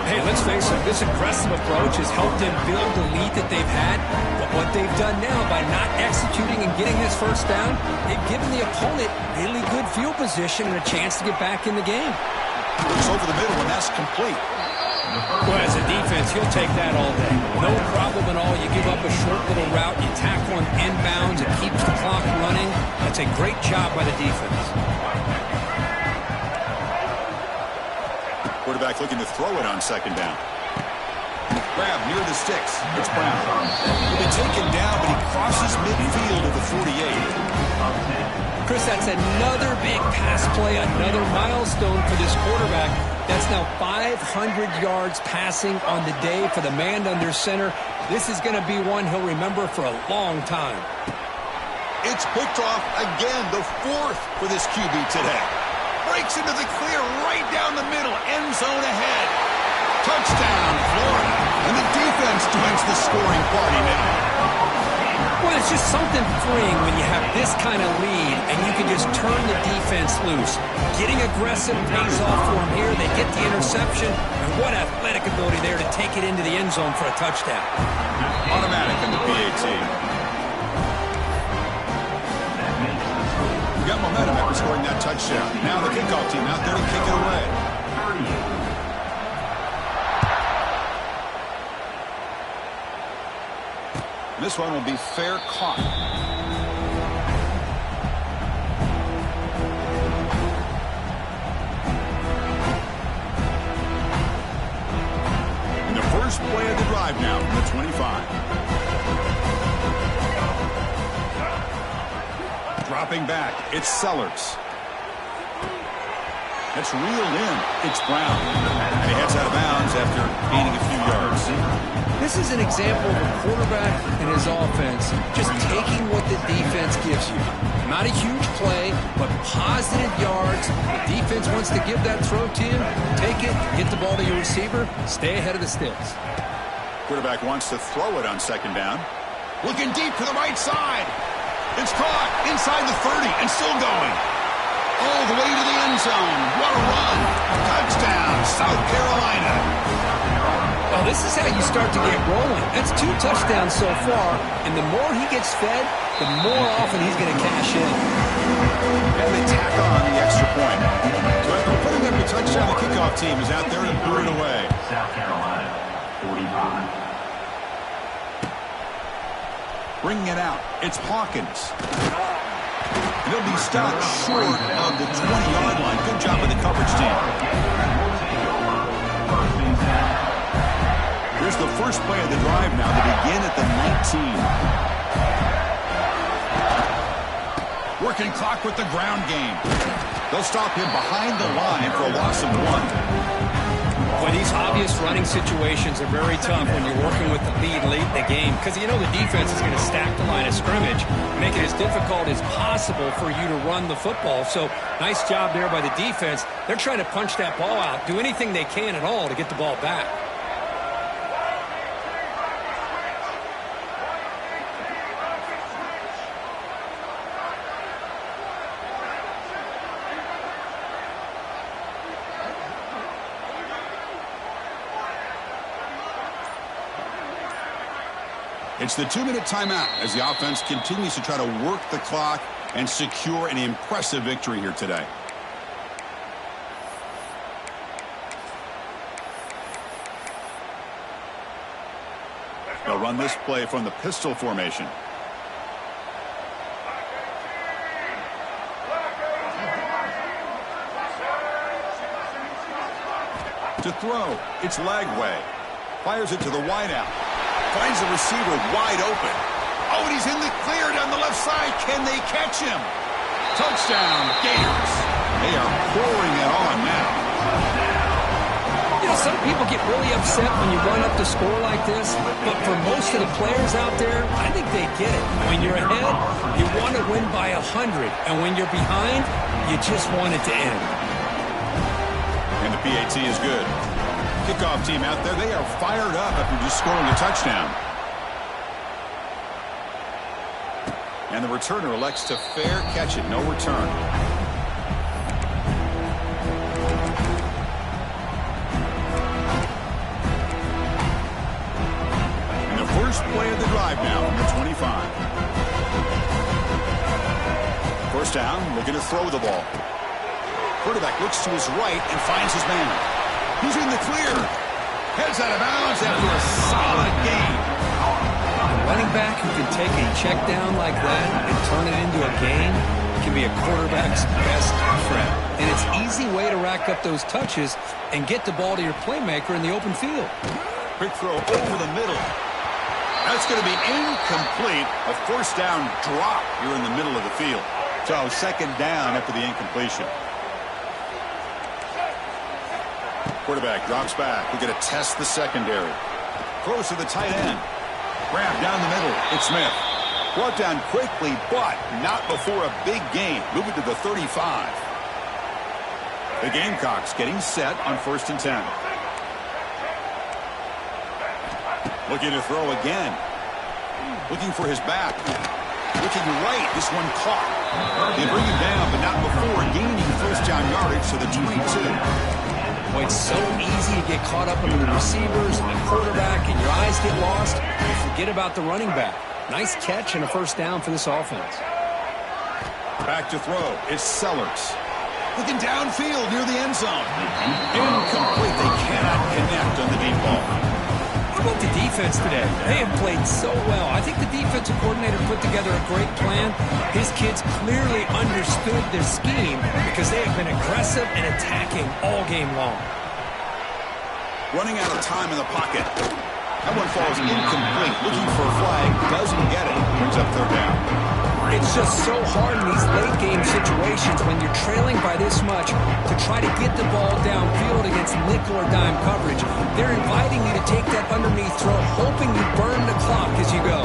[SPEAKER 2] Hey, let's face it, this aggressive approach has helped them build the lead that they've had. But what they've done now by not executing and getting this first down, they've given the opponent really good field position and a chance to get back in the game.
[SPEAKER 1] Looks over the middle, and that's complete.
[SPEAKER 2] Well, as a defense, you'll take that all day. No problem at all. You give up a short little route, you tackle him inbounds, it keeps the clock running. That's a great job by the defense.
[SPEAKER 1] Quarterback looking to throw it on second down. Grab near the sticks. It's Brown. He'll be taken down, but he crosses midfield of the 48.
[SPEAKER 2] Chris, that's another big pass play, another milestone for this quarterback. That's now 500 yards passing on the day for the man under center. This is going to be one he'll remember for a long time.
[SPEAKER 1] It's picked off again, the fourth for this QB today. Breaks into the clear right down the middle, end zone ahead. Touchdown, Florida. And the defense joins the scoring party now.
[SPEAKER 2] Well, it's just something freeing when you have this kind of lead and you can just turn the defense loose. Getting aggressive pays off for them here. They get the interception, and what athletic ability there to take it into the end zone for a touchdown.
[SPEAKER 1] Automatic in the PAT. We got momentum after scoring that touchdown. Now the kickoff team out there to kick it away. This one will be fair caught. And the first play of the drive now from the 25. Dropping back, it's Sellers. It's reeled in. It's Brown. And he heads out of bounds after gaining a few yards.
[SPEAKER 2] This is an example of a quarterback and his offense just taking what the defense gives you. Not a huge play, but positive yards. The defense wants to give that throw to you. Take it, get the ball to your receiver, stay ahead of the sticks.
[SPEAKER 1] Quarterback wants to throw it on second down. Looking deep to the right side. It's caught inside the 30 and still going. All the way to the end zone. What a run. Touchdown, South Carolina.
[SPEAKER 2] Well, this is how you start to get rolling. That's 2 touchdowns so far, and the more he gets fed, the more often he's going to cash in.
[SPEAKER 1] And they tack on the extra point. So after putting up a touchdown, the kickoff team is out there and boot it away.
[SPEAKER 3] South Carolina, 45.
[SPEAKER 1] Bringing it out, it's Hawkins. And he'll be stopped short of the 20-yard line. Good job with the coverage team. Here's the first play of the drive now to begin at the 19. Working clock with the ground game. They'll stop him behind the line for a loss of 1.
[SPEAKER 2] Well, these obvious running situations are very tough when you're working with the lead late in the game because you know the defense is going to stack the line of scrimmage, make it as difficult as possible for you to run the football. So nice job there by the defense. They're trying to punch that ball out, do anything they can at all to get the ball back.
[SPEAKER 1] It's the 2-minute timeout as the offense continues to try to work the clock and secure an impressive victory here today. They'll run this play from the pistol formation. To throw, it's Lagway. Fires it to the wideout. Finds the receiver wide open. Oh, and he's in the clear down the left side. Can they catch him? Touchdown, Gators. They are pouring it on now.
[SPEAKER 2] You know, some people get really upset when you run up the score like this, but for most of the players out there, I think they get it. When you're ahead, you want to win by 100, and when you're behind, you just want it to end.
[SPEAKER 1] And the PAT is good. Kickoff team out there, they are fired up after just scoring a touchdown. And the returner elects to fair catch it, no return. And the first play of the drive now from the 25. First down, looking to throw the ball. Quarterback looks to his right and finds his man. He's in the clear. Heads out of bounds after a solid game.
[SPEAKER 2] A running back who can take a check down like that and turn it into a game can be a quarterback's best friend. And it's an easy way to rack up those touches and get the ball to your playmaker in the open field.
[SPEAKER 1] Quick throw over the middle. That's going to be incomplete. A first down drop here in the middle of the field. So second down after the incompletion. Quarterback drops back. We're going to test the secondary. Throws to the tight end. Grab down the middle. It's Smith. Brought down quickly, but not before a big gain. Moving to the 35. The Gamecocks getting set on 1st and 10. Looking to throw again. Looking for his back. Looking right. This one caught. They bring him down, but not before gaining first down yardage to the 22.
[SPEAKER 2] Boy, it's so easy to get caught up under the receivers and the quarterback, and your eyes get lost. You forget about the running back. Nice catch and a first down for this offense.
[SPEAKER 1] Back to throw. It's Sellers. Looking downfield near the end zone. Incomplete. They cannot connect on the deep ball.
[SPEAKER 2] What about the defense today? They have played so well. I think the defensive coordinator put together a great plan. His kids clearly understood their scheme because they have been aggressive and attacking all game long.
[SPEAKER 1] Running out of time in the pocket. That one falls incomplete. Looking for a flag. Doesn't get it. Brings up third down.
[SPEAKER 2] It's just so hard in these late-game situations when you're trailing by this much to try to get the ball downfield against nickel or dime coverage. They're inviting you to take that underneath throw, hoping you burn the clock as you go.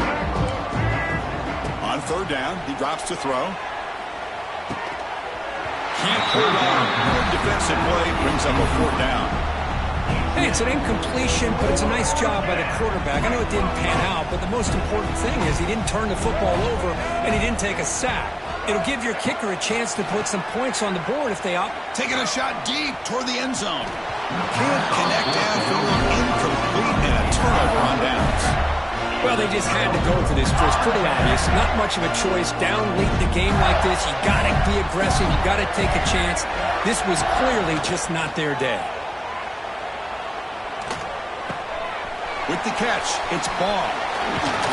[SPEAKER 1] On third down, he drops to throw. Can't hold on. Good defensive play. Brings up a fourth down.
[SPEAKER 2] Hey, it's an incompletion, but it's a nice job by the quarterback. I know it didn't pan out, but the most important thing is he didn't turn the football over and he didn't take a sack. It'll give your kicker a chance to put some points on the board if they opt.
[SPEAKER 1] Taking a shot deep toward the end zone. Can't connect downfield. Incomplete and a turnover on downs.
[SPEAKER 2] Well, they just had to go for this, Chris. Pretty obvious. Not much of a choice. Down late in the game like this, you got to be aggressive. You got to take a chance. This was clearly just not their day.
[SPEAKER 1] With the catch, it's Ball.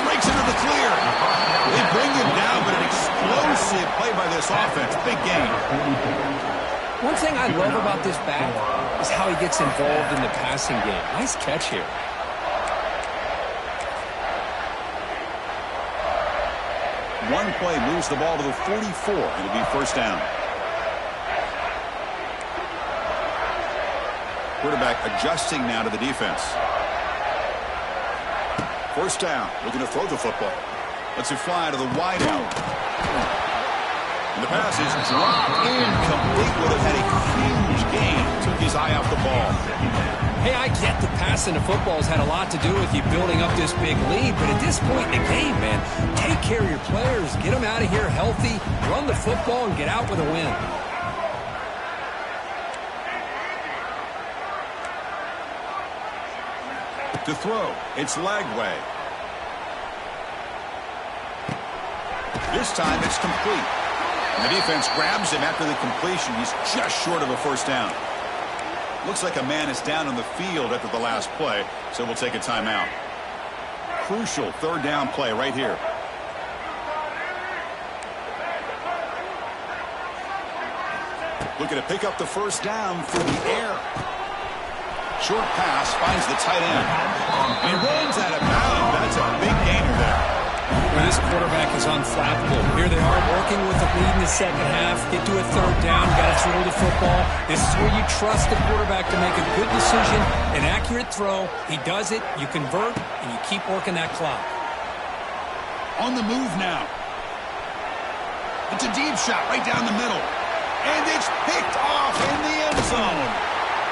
[SPEAKER 1] Breaks into the clear. They bring him down, but an explosive play by this offense. Big game.
[SPEAKER 2] One thing I love about this back is how he gets involved in the passing game. Nice catch here.
[SPEAKER 1] One play moves the ball to the 44. It'll be first down. Quarterback adjusting now to the defense. First down, looking to throw the football. Lets it fly to the wide out. And the pass is dropped. Incomplete. Would have had a huge gain. Took his eye off the ball.
[SPEAKER 2] Hey, I get the passing the football has had a lot to do with you building up this big lead, but at this point in the game, man, take care of your players. Get them out of here healthy, run the football, and get out with a win.
[SPEAKER 1] To throw, it's Lagway. This time it's complete. And the defense grabs him after the completion. He's just short of a first down. Looks like a man is down on the field after the last play, so we'll take a timeout. Crucial third down play right here. Looking to pick up the first down through the air. Short pass finds the tight end. And he runs out of bounds. That's a big gainer there.
[SPEAKER 2] Well, this quarterback is unflappable. Here they are working with the lead in the second half. Get to a third down. Got to throw the football. This is where you trust the quarterback to make a good decision, an accurate throw. He does it. You convert, and you keep working that clock.
[SPEAKER 1] On the move now. It's a deep shot right down the middle. And it's picked off in the end zone.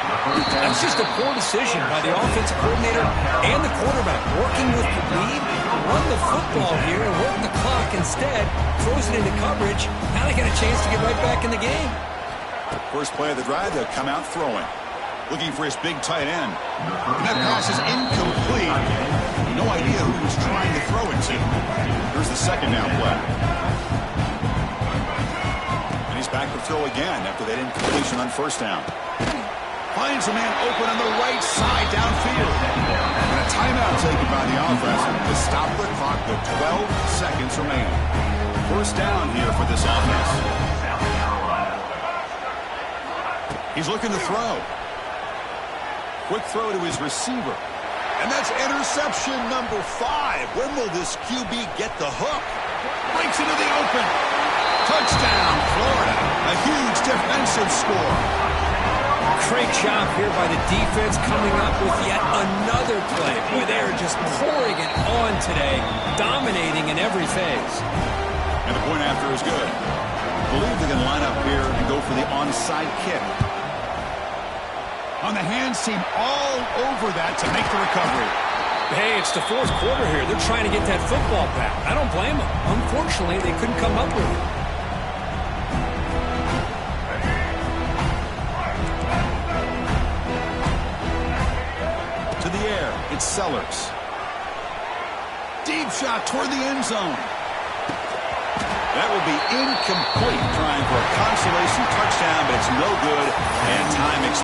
[SPEAKER 2] That's just a poor decision by the offensive coordinator and the quarterback. Working with the lead, run the football here and work the clock instead. Throws it into coverage. Now they got a chance to get right back in the game.
[SPEAKER 1] First play of the drive, they'll come out throwing. Looking for his big tight end. And that pass is incomplete. No idea who he was trying to throw it to. Here's the second down play. And he's back to throw again after that incompletion on first down. Finds a man open on the right side downfield. And a timeout taken by the offense to stop the clock with 12 seconds remaining. First down here for this offense. He's looking to throw. Quick throw to his receiver. And that's interception number 5. When will this QB get the hook? Breaks into the open. Touchdown, Florida. A huge defensive score.
[SPEAKER 2] Great job here by the defense coming up with yet another play. Boy, they are just pouring it on today, dominating in every phase.
[SPEAKER 1] And the point after is good. I believe they can line up here and go for the onside kick. On the hands team all over that to make the recovery.
[SPEAKER 2] Hey, it's the fourth quarter here. They're trying to get that football back. I don't blame them. Unfortunately, they couldn't come up with it.
[SPEAKER 1] To the air, it's Sellers. Deep shot toward the end zone. That will be incomplete, trying for a consolation touchdown, but it's no good,